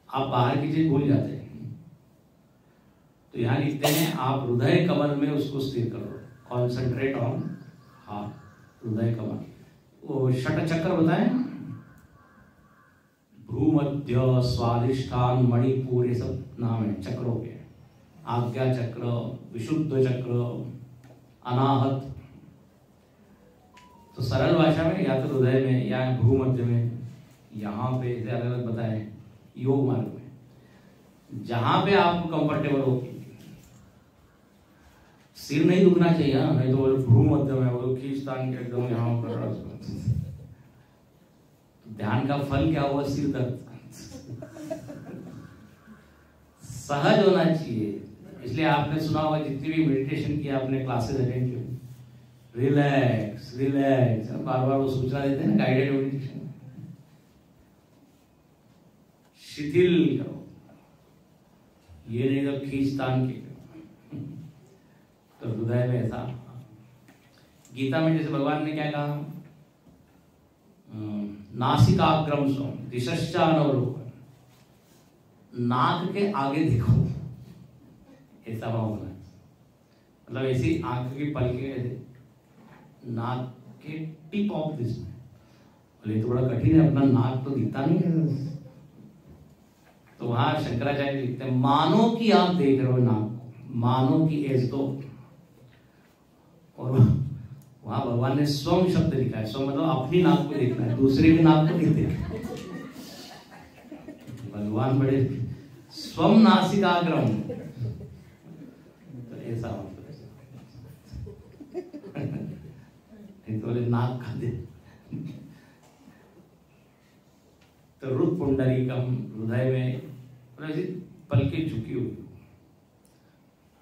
आप बाहर की चीज भूल जाते हैं। तो यहां लिखते हैं, आप हृदय कमल में उसको स्थिर करो, कॉन्सेंट्रेट ऑन हार्ट, हृदय कमल। वो षट चक्र बताएं, भ्रूमध्य, स्वादिष्ठान, मणिपुर, ये सब नाम है चक्रों के। आज्ञा चक्र, विशुद्ध चक्र, अनाहत। तो सरल भाषा में या तो हृदय में या भ्रूमध्य में, यहाँ पे अलग अलग बताए योग मार्ग में, जहां पे आपको कंफर्टेबल हो। सिर नहीं दुखना चाहिए, नहीं तो भ्रूमध्य में वो खींचतान के एकदम यहाँ पर। ध्यान का फल क्या हुआ, सिर दर्द। सहज होना चाहिए। इसलिए आपने सुना होगा, जितनी भी मेडिटेशन की आपने क्लासेस अटेंड की, रिलैक्स रिलैक्स, बार बार वो सूचना देते हैं ना, गाइडेड मेडिटेशन। शिथिल करो, ये नहीं तो खींचतान के। तो हृदय में ऐसा, गीता में जैसे भगवान ने क्या कहा, नासिकाग्रम स्वम दिशश्चानवलोकन, नाक के आगे देखो, ऐसा भाव होना। मतलब ऐसी आंख की पलकें ऐसे नाक के टिप ऑफ दिस में। बोले तो बड़ा कठिन है, अपना नाक तो दिखता नहीं है। तो वहां शंकराचार्य लिखते हैं, मानो कि आप देख रहे हो नाक को, मानो कि एज तो। और वहां भगवान ने स्वम शब्द लिखा है। स्वम मतलब अपनी नाक को देखना है, दूसरे की नाक को नहीं देखना। भगवान बड़े स्वम नासिकाग्रम। तो ऐसा मतलब नहीं तो बोले नाक खा दे। तो रुद पुंडरीकम, हृदय में पलके झुकी हुई।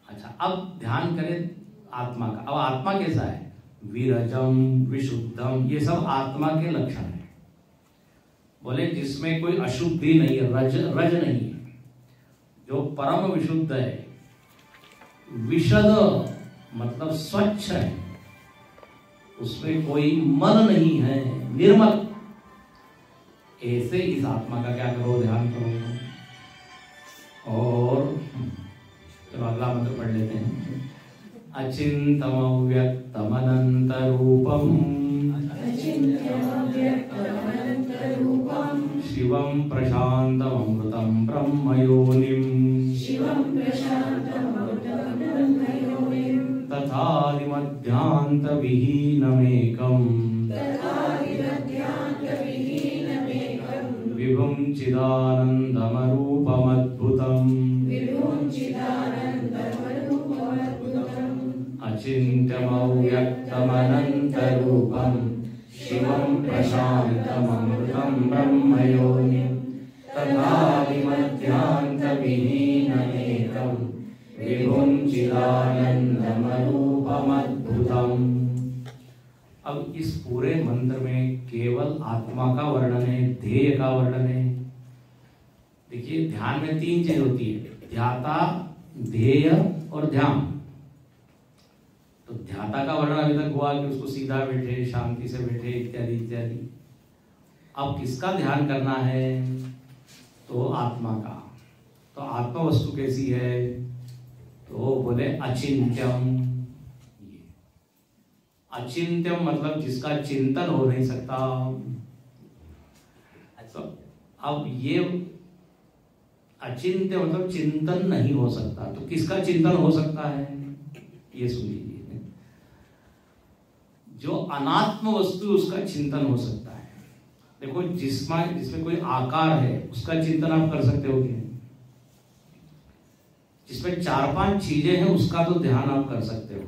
अच्छा, अब ध्यान करें आत्मा का। अब आत्मा कैसा है? विरजम, विशुद्धम, ये सब आत्मा के लक्षण है। बोले जिसमें कोई अशुद्धि नहीं है, रज नहीं है, जो परम विशुद्ध है, विशद मतलब स्वच्छ है, उसमें कोई मल नहीं है, निर्मल। ऐसे इस आत्मा का क्या करो? ध्यान करो। और चलो अगला मंत्र पढ़ लेते हैं। अचिंतम अव्यक्तम अनंत रूपम, शिवं प्रशांतम अमृतम ब्रह्म योनिम, तथादिमध्यांत विहीनमेकम् विभुं चिदानंदमरूपमद्भुतम् अचिन्त्यमव्यक्तमनन्तरूपम् शिवं प्रशान्तममृतं ब्रह्मयोनिं तथादिमध्यांतविहीनमेकं विभुं चिदानंदमरूपमद्भुतम्। अब इस पूरे मंत्र में केवल आत्मा का वर्णन है, ध्येय का वर्णन है। देखिए ध्यान में तीन चीज होती है, ध्याता, ध्येय और ध्यान। तो ध्याता का वर्णन अभी तक हुआ कि उसको सीधा बैठे, शांति से बैठे, इत्यादि इत्यादि। अब किसका ध्यान करना है? तो आत्मा का। तो आत्मा वस्तु कैसी है? तो बोले अचिंत्यम। अचिंत्यम मतलब जिसका चिंतन हो नहीं सकता। तो अब ये अचिंत्य मतलब चिंतन नहीं हो सकता। तो किसका चिंतन हो सकता है? ये सुन लीजिए, जो अनात्म वस्तु उसका चिंतन हो सकता है। देखो जिसमें कोई आकार है उसका चिंतन आप कर सकते हो क्या? जिसमें 4-5 चीजें हैं उसका तो ध्यान आप कर सकते हो।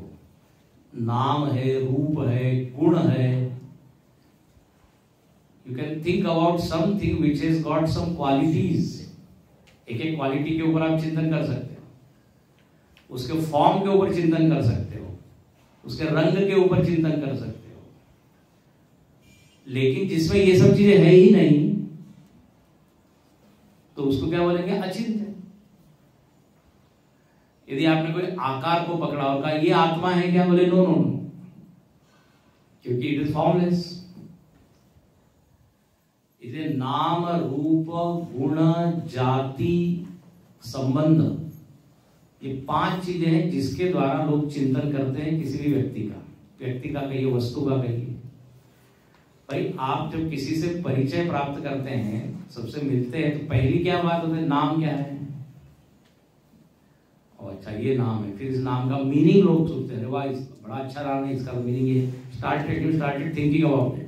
नाम है, रूप है, गुण है। You can think about something which has got some qualities. एक एक क्वालिटी के ऊपर आप चिंतन कर सकते हो, उसके फॉर्म के ऊपर चिंतन कर सकते हो, उसके रंग के ऊपर चिंतन कर सकते हो। लेकिन जिसमें ये सब चीजें है ही नहीं तो उसको क्या बोलेंगे? अचिंत्य। यदि आपने कोई आकार को पकड़ा और कहा ये आत्मा है क्या? बोले नो नो नो, क्योंकि इट इज फॉर्मलेस। इसलिए नाम, रूप, गुण, जाति, संबंध, ये 5 चीजें हैं जिसके द्वारा लोग चिंतन करते हैं किसी भी व्यक्ति का कहिए, वस्तु का कहिए। भाई आप जब किसी से परिचय प्राप्त करते हैं, सबसे मिलते हैं, तो पहली क्या बात होती है? नाम क्या है? और अच्छा ये नाम है, फिर इस नाम का मीनिंग लोग सोचते हैं, वाह बड़ा अच्छा नाम है, इसका मीनिंग ये। Started thinking about it.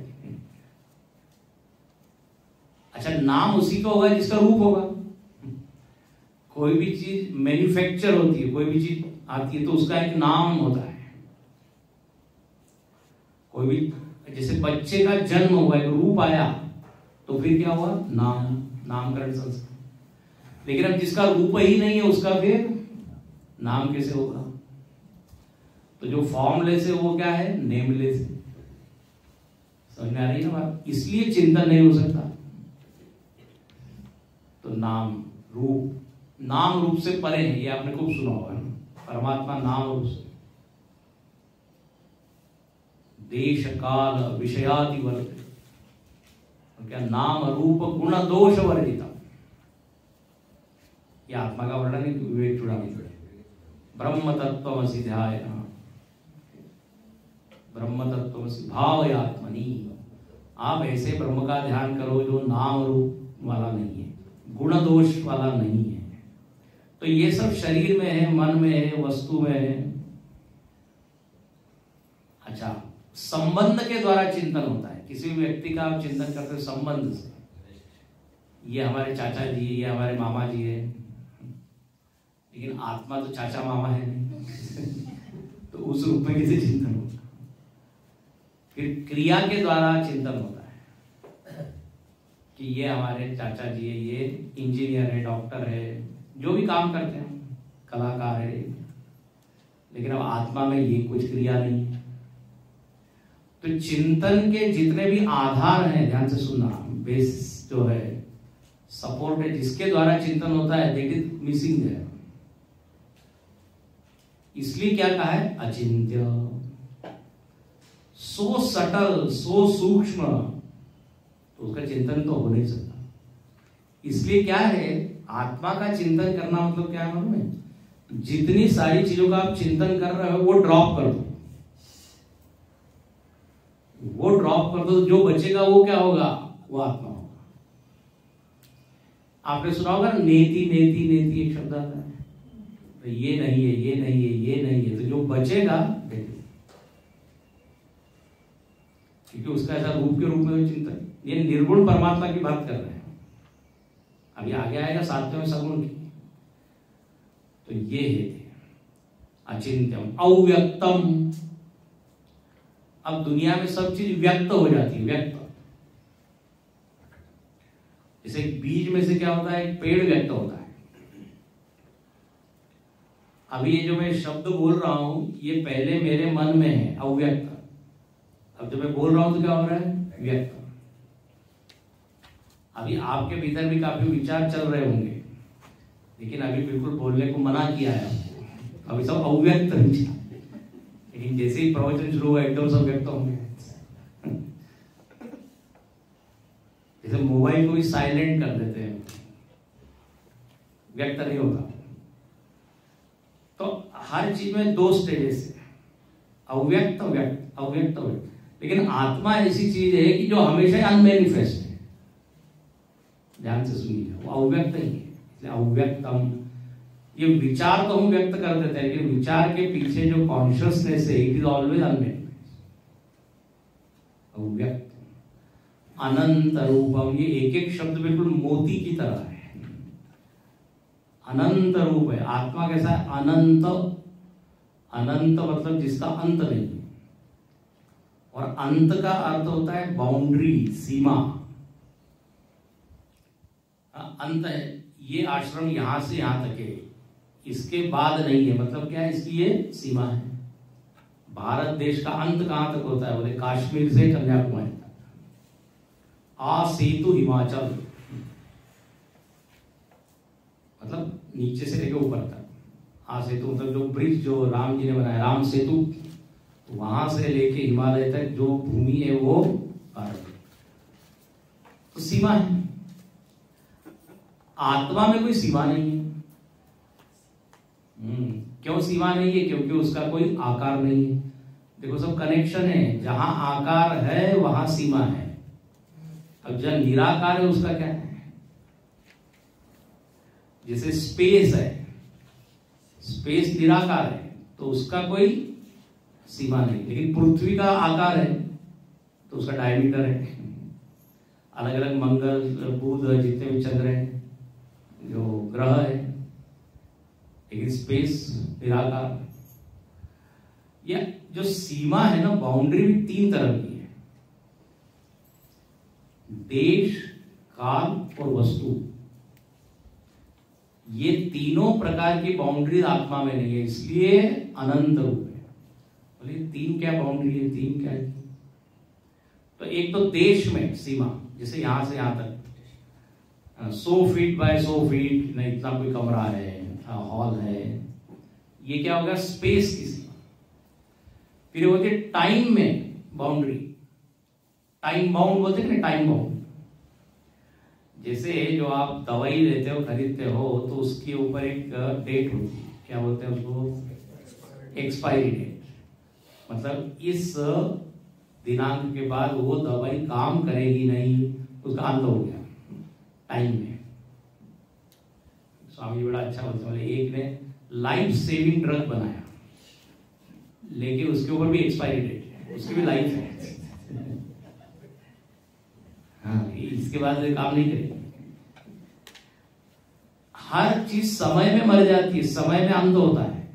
अच्छा, नाम उसी का होगा जिसका रूप होगा। कोई भी चीज मैन्युफैक्चर होती है, कोई भी चीज आती है तो उसका एक नाम होता है। कोई भी, जैसे बच्चे का जन्म हुआ, एक रूप आया, तो फिर क्या हुआ? नामकरण संस्कार। लेकिन अब जिसका रूप ही नहीं है उसका फिर नाम कैसे होगा? तो जो फॉर्मलेस है वो क्या है? नेमलेस है। समझ में आ रही है ना बात? इसलिए चिंतन नहीं हो सकता। तो नाम रूप से परे है, ये आपने खूब सुना होगा ना, परमात्मा नाम रूप से। देश काल विषयादि वर्ग, क्या नाम रूप गुण दोष वर्जिता। ये आत्मा का वर्णन है विवेक चूड़ामणि। ब्रह्म तत्त्वमसि ध्याय, ब्रह्म तत्त्वमसि भावयात्मनि। आप ऐसे ब्रह्म का ध्यान करो जो नाम रूप वाला नहीं है, गुण दोष वाला नहीं है। तो ये सब शरीर में है, मन में है, वस्तु में है। अच्छा, संबंध के द्वारा चिंतन होता है। किसी भी व्यक्ति का आप चिंतन करते हो संबंध से। ये हमारे चाचा जी, ये हमारे मामा जी है, लेकिन आत्मा तो चाचा मामा है नहीं तो उस रूप में कैसे चिंतन होता? फिर क्रिया के द्वारा चिंतन होता है कि ये हमारे चाचा जी है, ये इंजीनियर है, डॉक्टर है, जो भी काम करते हैं, कलाकार है, लेकिन अब आत्मा में ये कुछ क्रिया नहीं है। तो चिंतन के जितने भी आधार हैं, ध्यान से सुनना, बेस जो है, सपोर्ट है, जिसके द्वारा चिंतन होता है, दैट इज मिसिंग है। इसलिए क्या कहा है? अचिंत्य, सो सटल, सो सूक्ष्म, तो उसका चिंतन तो हो नहीं सकता। इसलिए क्या है, आत्मा का चिंतन करना मतलब क्या है मालूम है? जितनी सारी चीजों का आप चिंतन कर रहे हो वो ड्रॉप कर दो, वो ड्रॉप कर दो, जो बचेगा वो क्या होगा? वो आत्मा होगा। आपने सुना होगा नेति नेति नेति एक शब्द आता है, तो ये नहीं है, ये नहीं है, ये नहीं है, तो जो बचेगा क्योंकि उसका ऐसा रूप के रूप में चिंतन, ये निर्गुण परमात्मा की बात कर रहे हैं। अभी आगे आएगा सातवें सगुण की। तो ये है अचिंत्यम, अव्यक्तम। अब दुनिया में सब चीज व्यक्त हो जाती है, व्यक्त। जैसे बीज में से क्या होता है? एक पेड़ व्यक्त होता है। अभी ये जो मैं शब्द बोल रहा हूं, ये पहले मेरे मन में है, अव्यक्त। अब जब मैं बोल रहा हूं तो क्या हो रहा है? व्यक्त। अभी आपके भीतर भी काफी विचार चल रहे होंगे, लेकिन अभी बिल्कुल बोलने को मना किया है आपको। अभी सब अव्यक्त विचार, लेकिन जैसे ही प्रवचन शुरू हुआ एकदम सब व्यक्त होंगे। जैसे मोबाइल को भी साइलेंट कर देते हैं, व्यक्त नहीं होता। तो हर चीज में दो स्टेजेस है, अव्यक्त व्यक्त, अव्यक्त व्यक्त। लेकिन आत्मा ऐसी चीज है कि जो हमेशा अनमैनिफेस्ट है। ध्यान से सुनिए, वो अव्यक्त ही है, इसलिए अव्यक्तम। ये विचार तो हम व्यक्त कर देते हैं, लेकिन विचार के पीछे जो कॉन्शियसनेस है, इट इज ऑलवेज अनमैनिफेस्ट, अव्यक्त। अनंत रूपम, ये एक एक शब्द बिल्कुल मोती की तरह है। अनंत रूप है। आत्मा कैसा है? अनंत। अनंत मतलब जिसका अंत नहीं है, और अंत का अर्थ होता है बाउंड्री, सीमा। अंत है, ये आश्रम यहां से यहां तक है, इसके बाद नहीं है, मतलब क्या है? इसकी ये सीमा है। भारत देश का अंत कहां तक होता है? बोले काश्मीर से कन्याकुमारी तक। आ सेतु हिमाचल, मतलब नीचे से लेकर ऊपर तक। आ सेतु मतलब जो ब्रिज जो राम जी ने बनाया, राम सेतु, वहां से लेके हिमालय तक जो भूमि है वो भारत। तो सीमा है। आत्मा में कोई सीमा नहीं है। क्यों सीमा नहीं है? क्योंकि उसका कोई आकार नहीं है। देखो सब कनेक्शन है, जहां आकार है वहां सीमा है। अब जब निराकार है उसका क्या है? जैसे स्पेस है, स्पेस निराकार है तो उसका कोई सीमा नहीं। लेकिन पृथ्वी का आकार है तो उसका डायमीटर है। अलग अलग मंगल, बुध, जितने भी चंद्र हैं, जो ग्रह है, लेकिन स्पेस निराकार। या जो सीमा है ना, बाउंड्री भी तीन तरह की है, देश, काल और वस्तु। ये तीनों प्रकार की बाउंड्री आत्मा में नहीं है, इसलिए अनंत रूप है। बोले तीन क्या बाउंड्री है? तीन क्या है? तो एक तो देश में सीमा, जैसे यहां से यहां तक 100 फीट बाय 100 फीट, नहीं इतना कोई कमरा है, हॉल है, ये क्या होगा? स्पेस की सीमा। फिर होती है टाइम में बाउंड्री, टाइम बाउंड बोलते हैं ना, टाइम बाउंड। जैसे जो आप दवाई लेते हो, खरीदते हो, तो उसके ऊपर एक डेट होती है, क्या बोलते हैं उसको? Expiry date. मतलब इस दिनांक के बाद वो दवाई काम करेगी नहीं, उसका अंत हो गया टाइम में। स्वामी बड़ा अच्छा बोलते, एक ने लाइफ सेविंग ड्रग बनाया, लेकिन उसके ऊपर भी एक्सपायरी डेट है, उसकी भी लाइफ है। हाँ, इसके बाद काम नहीं करेगी। हर चीज समय में मर जाती है, समय में अंत होता है।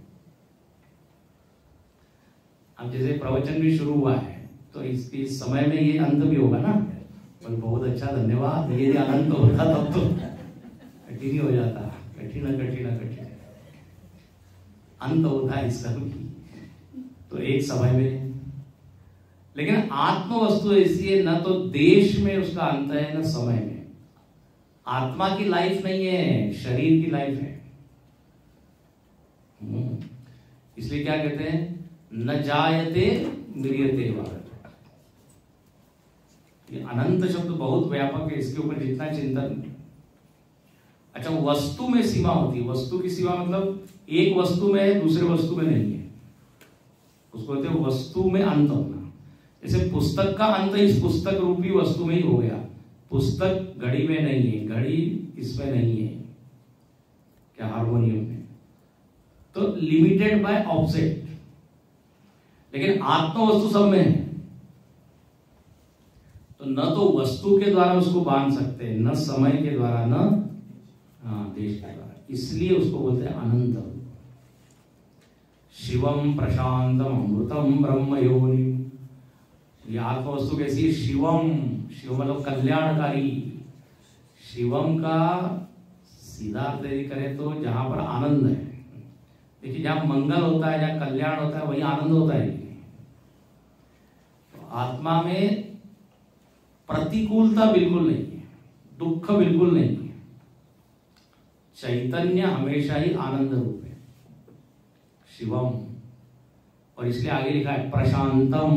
अब जैसे प्रवचन भी शुरू हुआ है तो इसके समय में ये अंत भी होगा ना। बोले बहुत अच्छा, धन्यवाद। ये अनंत होता तब तो कठिन ही हो जाता, कठिन अंत होता है इसका भी। तो एक समय में, लेकिन आत्म वस्तु ऐसी है, न तो देश में उसका अंत है न समय में। आत्मा की लाइफ नहीं है, शरीर की लाइफ है। इसलिए क्या कहते हैं, न जायते म्रियते वा। ये अनंत शब्द बहुत व्यापक है, इसके ऊपर जितना चिंतन। अच्छा, वस्तु में सीमा होती है। वस्तु की सीमा मतलब एक वस्तु में है, दूसरे वस्तु में नहीं है, उसको कहते हैं वस्तु में अंत होना। जैसे पुस्तक का अंत इस पुस्तक रूपी वस्तु में ही हो गया। पुस्तक घड़ी में नहीं है, घड़ी इसमें नहीं है, क्या हारमोनियम में, तो लिमिटेड बाय ऑब्जेक्ट। लेकिन आत्म वस्तु सब में है, तो न तो वस्तु के द्वारा उसको बांध सकते हैं, न समय के द्वारा, न देश के द्वारा। इसलिए उसको बोलते हैं अनंत। शिवम प्रशांतम अमृतम ब्रह्म योनि। ये आत्म वस्तु कैसी है? शिवम, शिव मतलब कल्याणकारी। शिवम का सीधा अर्थ यदि करें तो जहां पर आनंद है। देखिए, जहां मंगल होता है, जहां कल्याण होता है, वही आनंद होता है। तो आत्मा में प्रतिकूलता बिल्कुल नहीं है, दुख बिल्कुल नहीं है। चैतन्य हमेशा ही आनंद रूप है, शिवम। और इसलिए आगे लिखा है प्रशांतम,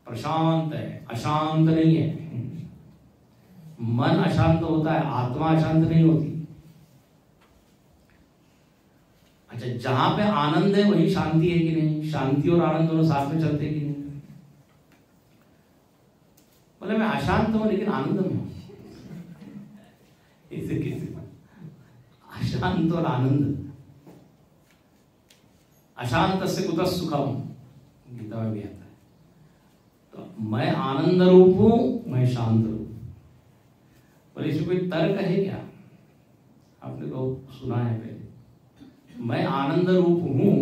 प्रशांत है, अशांत नहीं है। मन अशांत होता है, आत्मा अशांत नहीं होती। अच्छा, जहां पे आनंद है वही शांति है कि नहीं? शांति और आनंद दोनों साथ में चलते कि नहीं? बोले मैं अशांत हूं लेकिन आनंद में हूं। इसे किसी अशांत और आनंद, अशांत से कुतः सुखम, गीता में भी आता है। तो मैं आनंद रूप हूं, मैं शांत रूप। बोले इसमें कोई तर्क है क्या? आपने तो सुना है पहले, मैं आनंद रूप हूं,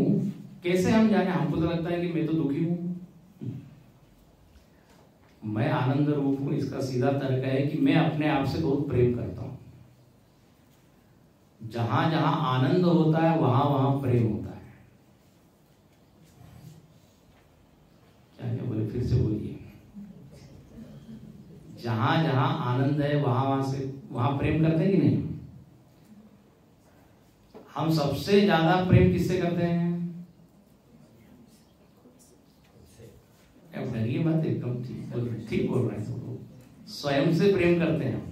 कैसे हम जाने? हमको तो लगता है कि मैं तो दुखी हूं। मैं आनंद रूप हूं, इसका सीधा तर्क है कि मैं अपने आप से बहुत प्रेम करता हूं। जहां जहां आनंद होता है वहां वहां प्रेम होता है। क्या क्या बोले? फिर से बोलिए। जहां जहां आनंद है वहां वहां प्रेम करते हैं कि नहीं? हम सबसे ज्यादा प्रेम किससे करते हैं? डरिए मत, एकदम ठीक बोल रहे हैं। स्वयं से प्रेम करते हैं।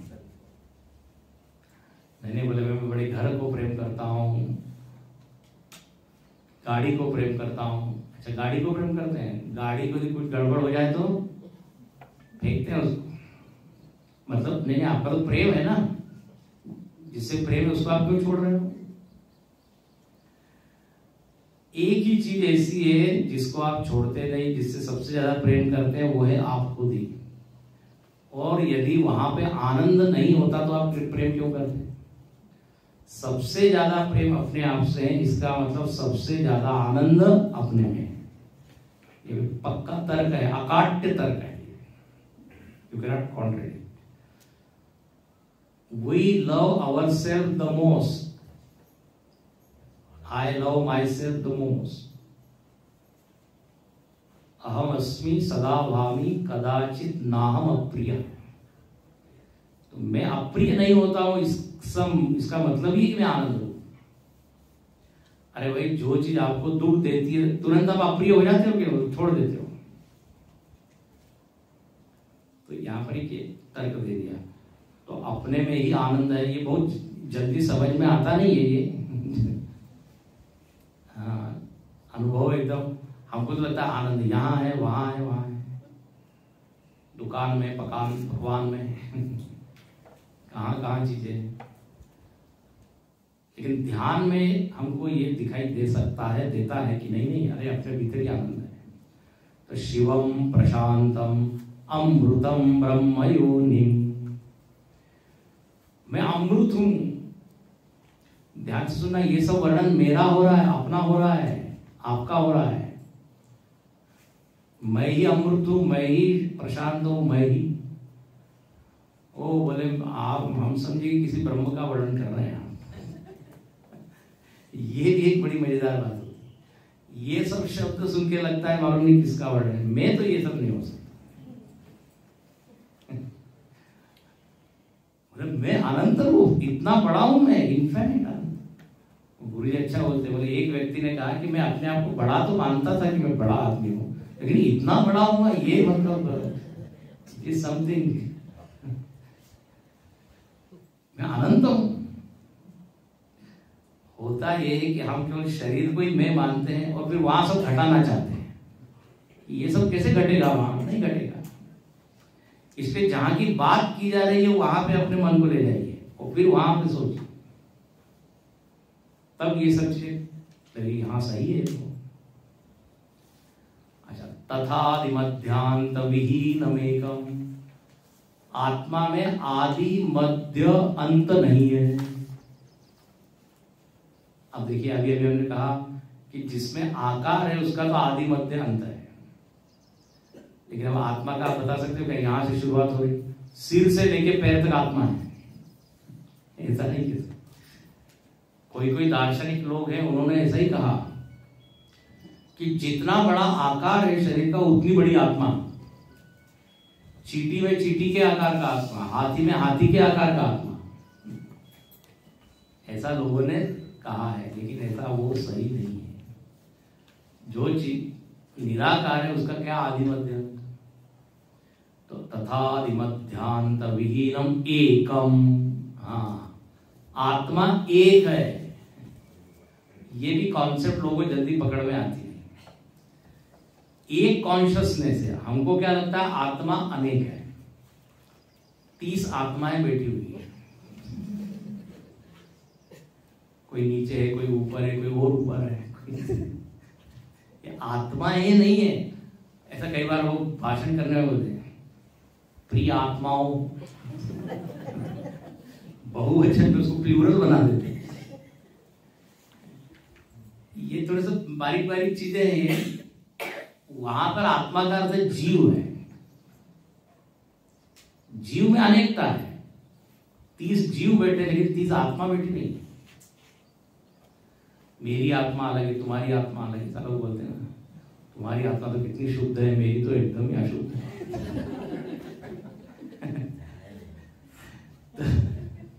मैंने बोले मैं बड़े घर को प्रेम करता हूं, गाड़ी को प्रेम करता हूं। अच्छा, गाड़ी को प्रेम करते हैं, गाड़ी को यदि कुछ गड़बड़ हो जाए तो फेंकते हैं उसको। मतलब नहीं, आपका तो प्रेम है ना, जिससे प्रेम है उसको आप क्यों छोड़ रहे हो? एक ही चीज ऐसी है जिसको आप छोड़ते नहीं, जिससे सबसे ज्यादा प्रेम करते हैं, वो है आप खुद ही। और यदि वहां पे आनंद नहीं होता तो आप प्रेम क्यों करते? सबसे ज्यादा प्रेम अपने आप से है, इसका मतलब सबसे ज्यादा आनंद अपने में है। ये पक्का तर्क है, अकाट्य तर्क है, you can not contradict. We love ourselves the most. I love myself the most. अहम अस्मि सदा भामि कदाचित नाहम अप्रिय। तो मैं अप्रिय नहीं होता हूं, इसका मतलब ही कि मैं आनंद हूं। अरे भाई, जो चीज आपको दुख देती है तुरंत आप अप्रिय हो जाते हो कि छोड़ देते हो? तो यहां पर ही तर्क दे दिया। तो अपने में ही आनंद है, ये बहुत जल्दी समझ में आता नहीं है ये। हाँ, अनुभव एकदम, हमको तो लगता है आनंद यहाँ है, वहां है, वहां है, दुकान में, पकवान में, कहाँ कहाँ चीजें। लेकिन ध्यान में हमको ये दिखाई दे सकता है, देता है कि नहीं नहीं, अरे अपने भीतर ही आनंद है। तो शिवम प्रशांतम अमृतम ब्रह्म योनिम। मैं अमृत हूं, ध्यान से सुनना, ये सब वर्णन मेरा हो रहा है, अपना हो रहा है, आपका हो रहा है। मैं ही अमृत हूं, मैं ही प्रशांत हूं, मैं ही। ओ बोले आप, हम समझे किसी ब्रह्म का वर्णन कर रहे हैं आप। ये भी एक बड़ी मजेदार बात होती। ये सब शब्द सुन के लगता है मालूम नहीं किसका वर्णन है। मैं तो ये सब नहीं हो सकता। मैं अनंत हूं, इतना बड़ा हूं, मैं इनफाइनाइट अनंत। गुरु जी अच्छा बोलते, बोले एक व्यक्ति ने कहा कि मैं अपने आप को बड़ा तो मानता था कि मैं बड़ा आदमी हूं, लेकिन इतना बड़ा हुआ ये मतलब इज समथिंग। मैं अनंत हूं। होता ये है कि हम केवल शरीर को ही मैं मानते हैं और फिर वहां सब घटाना चाहते हैं। ये सब कैसे घटेगा, वहां नहीं घटेगा। इसलिए जहां की बात की जा रही है वहां पे अपने मन को ले जाइए और फिर वहां पे सोचिए, तब ये सब चीजें यहां सही है। अच्छा, तथादिमध्यांत विहीनमेकम, आत्मा में आदि मध्य अंत नहीं है। अब देखिए, अभी अभी हमने कहा कि जिसमें आकार है उसका तो आदि मध्य अंत है, लेकिन अब आत्मा का आप बता सकते हो कि यहां से शुरुआत हो रही, सिर से लेके पैर तक आत्मा है, ऐसा नहीं कह सकते। कोई दार्शनिक लोग हैं, उन्होंने ऐसा ही कहा कि जितना बड़ा आकार है शरीर का उतनी बड़ी आत्मा। चींटी में चींटी के आकार का आत्मा, हाथी में हाथी के आकार का आत्मा, ऐसा लोगों ने कहा है, लेकिन ऐसा वो सही नहीं है। जो चीज निराकार है उसका क्या आदि मध्य। तो तथादिमध्यांत विहीनम एकम, हाँ आत्मा एक है। ये भी कॉन्सेप्ट लोगों को जल्दी पकड़ में आती है। एक कॉन्शियसनेस है, हमको क्या लगता है आत्मा अनेक है, 30 आत्माएं बैठी हुई है, कोई नीचे है, कोई ऊपर है, कोई और ऊपर है। ये आत्मा ये नहीं है। ऐसा कई बार लोग भाषण करने में बोलते हैं, प्रिय आत्माओं, बहुवचन में उसको प्लूरल बना देते हैं। ये थोड़े से बारीक बारीक चीजें हैं। वहां पर आत्मा का अर्थ जीव है। जीव में अनेकता है, 30 जीव बैठे लेकिन 30 आत्मा बैठी नहीं। मेरी आत्मा अलग है, तुम्हारी आत्मा अलग है। लोग बोलते हैं ना, तुम्हारी आत्मा तो कितनी शुद्ध है, मेरी तो एकदम ही अशुद्ध है।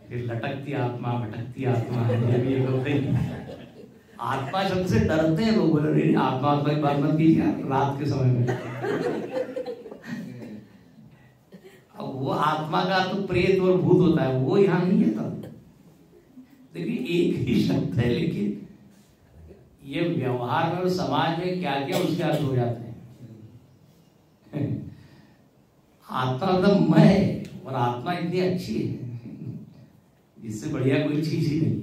फिर लटकती आत्मा, भटकती आत्मा है, ये भी एक होते हैं। आत्मा शब्द से डरते हैं लोग, बोले नहीं आत्मा की बात मत कीजिए रात के समय में। अब वो आत्मा का तो प्रेत और भूत होता है, वो यहाँ नहीं है। तब देखिए एक ही शब्द है, लेकिन ये व्यवहार में और समाज में क्या क्या उसके अर्थ हो जाते हैं। आत्मा मतलब मैं है, और आत्मा इतनी अच्छी है जिससे बढ़िया कोई चीज ही नहीं है।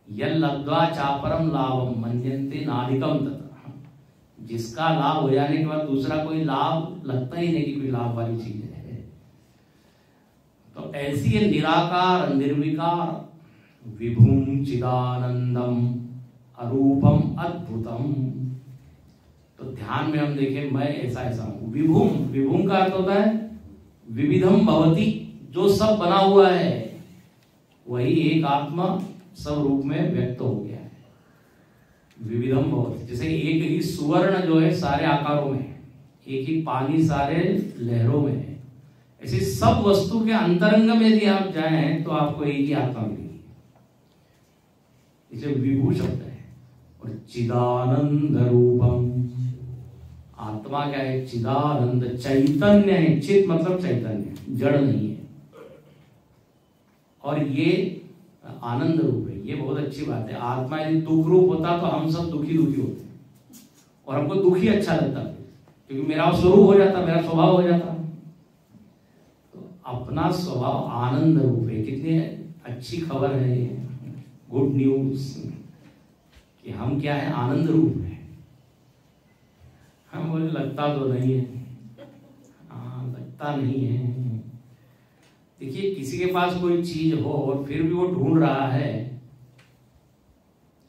यल लब्ध्वा चापरम लाभम मन्यन्ते नाधिकम तथा, जिसका लाभ हो जाने के बाद दूसरा कोई लाभ लगता ही नहीं कि कोई लाभ वाली चीज है। तो ऐसी है निराकार निर्विकार विभुम चिदानंदम अरूपम अद्भुतम। तो ध्यान में हम देखें, मैं ऐसा ऐसा हूं। विभुम, विभुम का अर्थ होता है विविधम भवति, जो सब बना हुआ है वही एक आत्मा सब रूप में व्यक्त हो गया है। विविधम भवति, जैसे एक ही सुवर्ण जो है सारे आकारों में है, एक ही पानी सारे लहरों में है, ऐसे सब वस्तु के अंतरंग में यदि आप जाएं तो आपको एक ही आत्मा मिलेगी। इसे विभू शब्द है। और चिदानंद रूपम, आत्मा क्या है, चिदानंद चैतन्य है। चित मतलब चैतन्य, जड़ नहीं है। और ये आनंद रूप है। ये बहुत अच्छी बात है। आत्मा यदि दुख रूप होता तो हम सब दुखी दुखी होते, और हमको दुखी अच्छा लगता, क्योंकि मेरा स्वरूप हो जाता, मेरा स्वभाव हो जाता। तो अपना स्वभाव आनंद रूप है। कितनी अच्छी खबर है ये, गुड न्यूज, कि हम क्या है, आनंद रूप है। हम बोले लगता तो नहीं है। हाँ, लगता नहीं है। देखिए किसी के पास कोई चीज हो और फिर भी वो ढूंढ रहा है,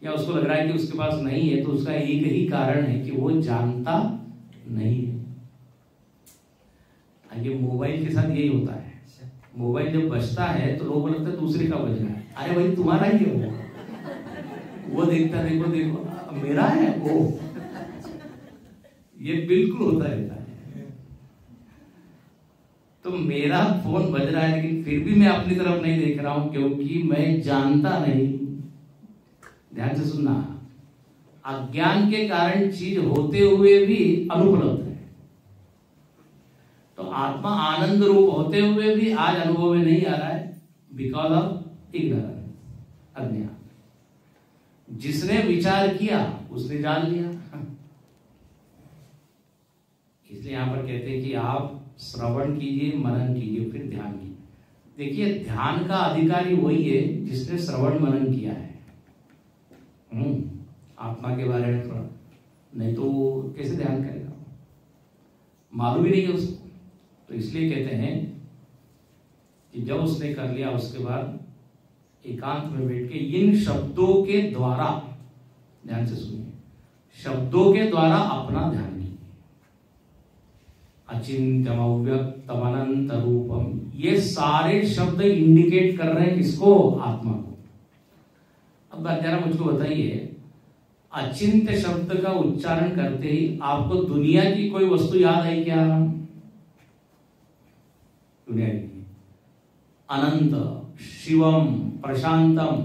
या उसको लग रहा है कि उसके पास नहीं है, तो उसका एक ही कारण है कि वो जानता नहीं है। ये मोबाइल के साथ यही होता है। मोबाइल जब बजता है तो लोगों को लगता है दूसरे का बज रहा है, अरे भाई तुम्हारा ही है वो देखता देखो देखो मेरा है वो। ये बिल्कुल होता रहता है। तो मेरा फोन बज रहा है लेकिन फिर भी मैं अपनी तरफ नहीं देख रहा हूं, क्योंकि मैं जानता नहीं। ध्यान से सुनना, अज्ञान के कारण चीज होते हुए भी अनुपलब्ध है। तो आत्मा आनंद रूप होते हुए भी आज अनुभव में नहीं आ रहा है, बिकॉज ऑफ इग्नोरेंस, अज्ञान। जिसने विचार किया उसने जान लिया। इसलिए यहां पर कहते हैं कि आप श्रवण कीजिए, मनन कीजिए, फिर ध्यान कीजिए। देखिए, ध्यान का अधिकारी वही है जिसने श्रवण मनन किया है आत्मा के बारे में थोड़ा, नहीं तो कैसे ध्यान करेगा, मालूम ही नहीं है उसको। तो इसलिए कहते हैं कि जब उसने कर लिया उसके बाद एकांत में बैठ के इन शब्दों के द्वारा, ध्यान से सुनिए, शब्दों के द्वारा अपना ध्यान कीजिए। अचिंत्यम अव्यक्तम अनंत रूपम, ये सारे शब्द इंडिकेट कर रहे हैं किसको? आत्मा को। अब जरा मुझको बताइए, अचिंत्य शब्द का उच्चारण करते ही आपको दुनिया की कोई वस्तु याद आई क्या? दुनिया की अनंत, शिवम, प्रशांतम,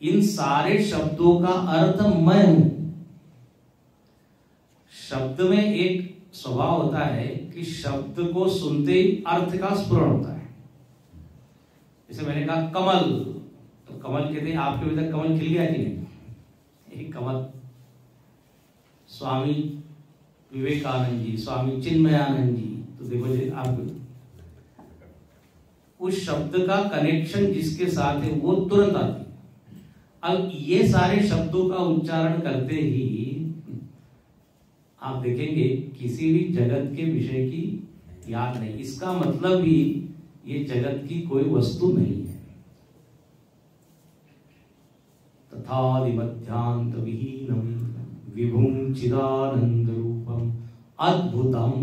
इन सारे शब्दों का अर्थ मैं हूं। शब्द में एक स्वभाव होता है कि शब्द को सुनते ही अर्थ का स्फुरण होता है। जैसे मैंने कहा कमल, तो कमल कहते हैं आपके भीतर कमल खिल गया कि नहीं? एक कमल। स्वामी विवेकानंद जी, स्वामी चिन्मयानंद जी, तो देखो जी आप उस शब्द का कनेक्शन जिसके साथ है वो तुरंत आती है। अब ये सारे शब्दों का उच्चारण करते ही आप देखेंगे किसी भी जगत के विषय की याद नहीं। इसका मतलब भी ये जगत की कोई वस्तु नहीं है। तथादिमध्यांत विहीनम विभुम चिदानंद रूपम अद्भुतम।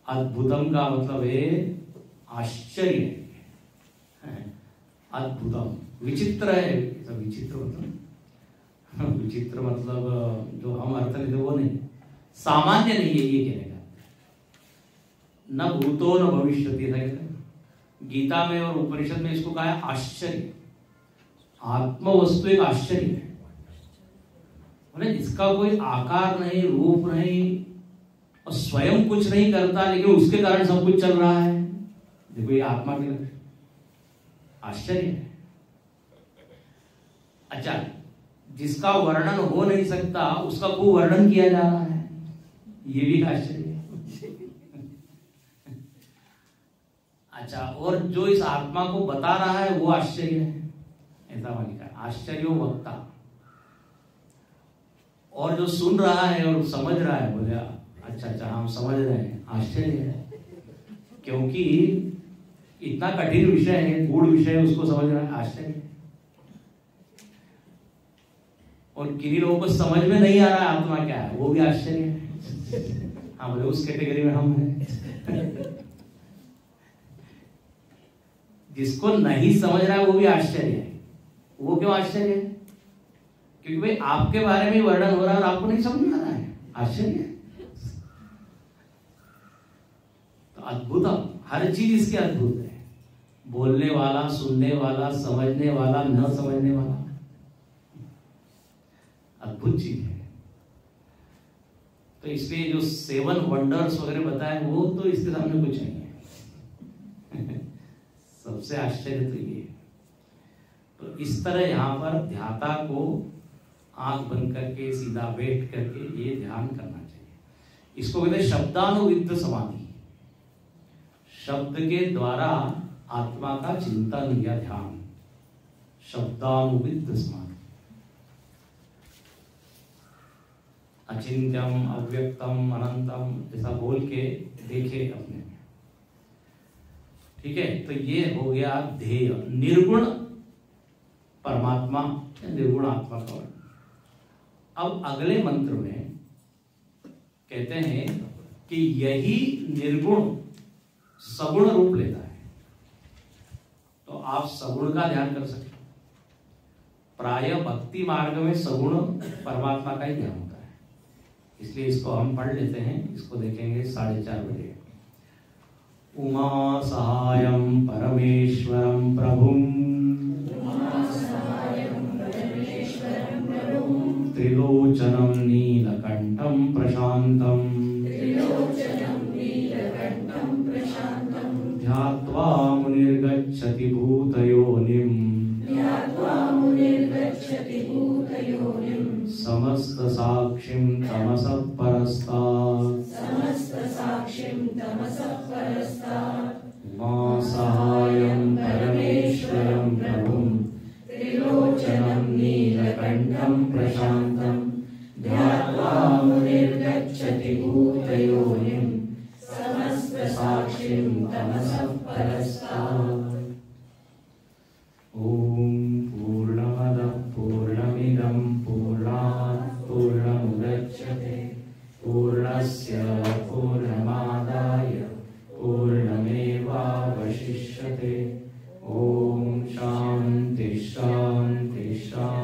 अद्भुतम का मतलब है आश्चर्य, अद्भुतम। विचित्र है, विचित्र मतलब, विचित्र मतलब जो हम अर्थ लेते वो नहीं, सामान्य नहीं है ये कहने का। न भूतो न भविष्यति, गीता में और उपनिषद में इसको कहा है आश्चर्य। आत्म वस्तु एक आश्चर्य है, मतलब इसका कोई आकार नहीं, रूप नहीं, और स्वयं कुछ नहीं करता लेकिन उसके कारण सब कुछ चल रहा है। देखो ये आत्मा के लक्षण आश्चर्य है। अच्छा, जिसका वर्णन हो नहीं सकता उसका को वर्णन किया जा रहा है, ये भी आश्चर्य है। अच्छा, और जो इस आत्मा को बता रहा है वो आश्चर्य है। ऐसा वहां लिखा है, आश्चर्यो वक्ता। और जो सुन रहा है और समझ रहा है, बोले अच्छा अच्छा हम समझ रहे हैं, आश्चर्य है। क्योंकि इतना कठिन विषय है, गूढ़ विषय है, उसको समझ रहा है, आश्चर्य है। और किन्हीं लोगों को समझ में नहीं आ रहा है आत्मा क्या है, वो भी आश्चर्य है। हाँ बोले उस कैटेगरी में हम हैं। जिसको नहीं समझ रहा है वो भी आश्चर्य है। वो क्यों आश्चर्य है? क्योंकि भाई आपके बारे में वर्णन हो रहा है और आपको नहीं समझ में आ रहा है, आश्चर्य है। तो अद्भुत, हर चीज इसके अद्भुत है। बोलने वाला, सुनने वाला, समझने वाला, न समझने वाला, अद्भुत चीज है। तो इसलिए जो 7 वंडर्स वगैरह बताए वो तो इसके सामने कुछ नहीं है। सबसे आश्चर्य तो ये है। तो इस तरह यहां पर ध्याता को आंख बंद करके सीधा बैठ करके ये ध्यान करना चाहिए। इसको कहते हैं शब्दानुविद्ध समाधि। शब्द के द्वारा आत्मा का चिंतन या ध्यान, शब्दानुविद्ध समाधि। अचिंत्यम अव्यक्तम अनंतम ऐसा बोल के देखे अपने। ठीक है, तो ये हो गया ध्येय। निर्गुण परमात्मा या निर्गुण आत्मा का वर्णन। अब अगले मंत्र में कहते हैं कि यही निर्गुण सगुण रूप लेता है। तो आप सगुण का ध्यान कर सकते हैं। प्राय भक्ति मार्ग में सगुण परमात्मा का ही ध्यान होता है, इसलिए इसको हम पढ़ लेते हैं। इसको देखेंगे 4:30 बजे। उमा सहायम परमेश्वरम प्रभुम त्रिलोचनम नीलकंठम प्रशांतम ध्यात्वा मुनिर्गच्छति भूतयोनिम समस्त साक्षिं तमसः परस्तात् उमा सहायं परमेश्वरं प्रभुं त्रिलोचनं नीलकण्ठं प्रशान्तं ध्यात्वा मुनिर्गच्छति भूतयोनिं समस्त साक्षिं तमसः परस्तात्। ओम पूर्णमदः पूर्णमिदं पूर्णात् पूर्णमुदच्यते पूर्णस्य पूर्णमादाय पूर्णमेवावशिष्यते। ओम शांति शांति शांति।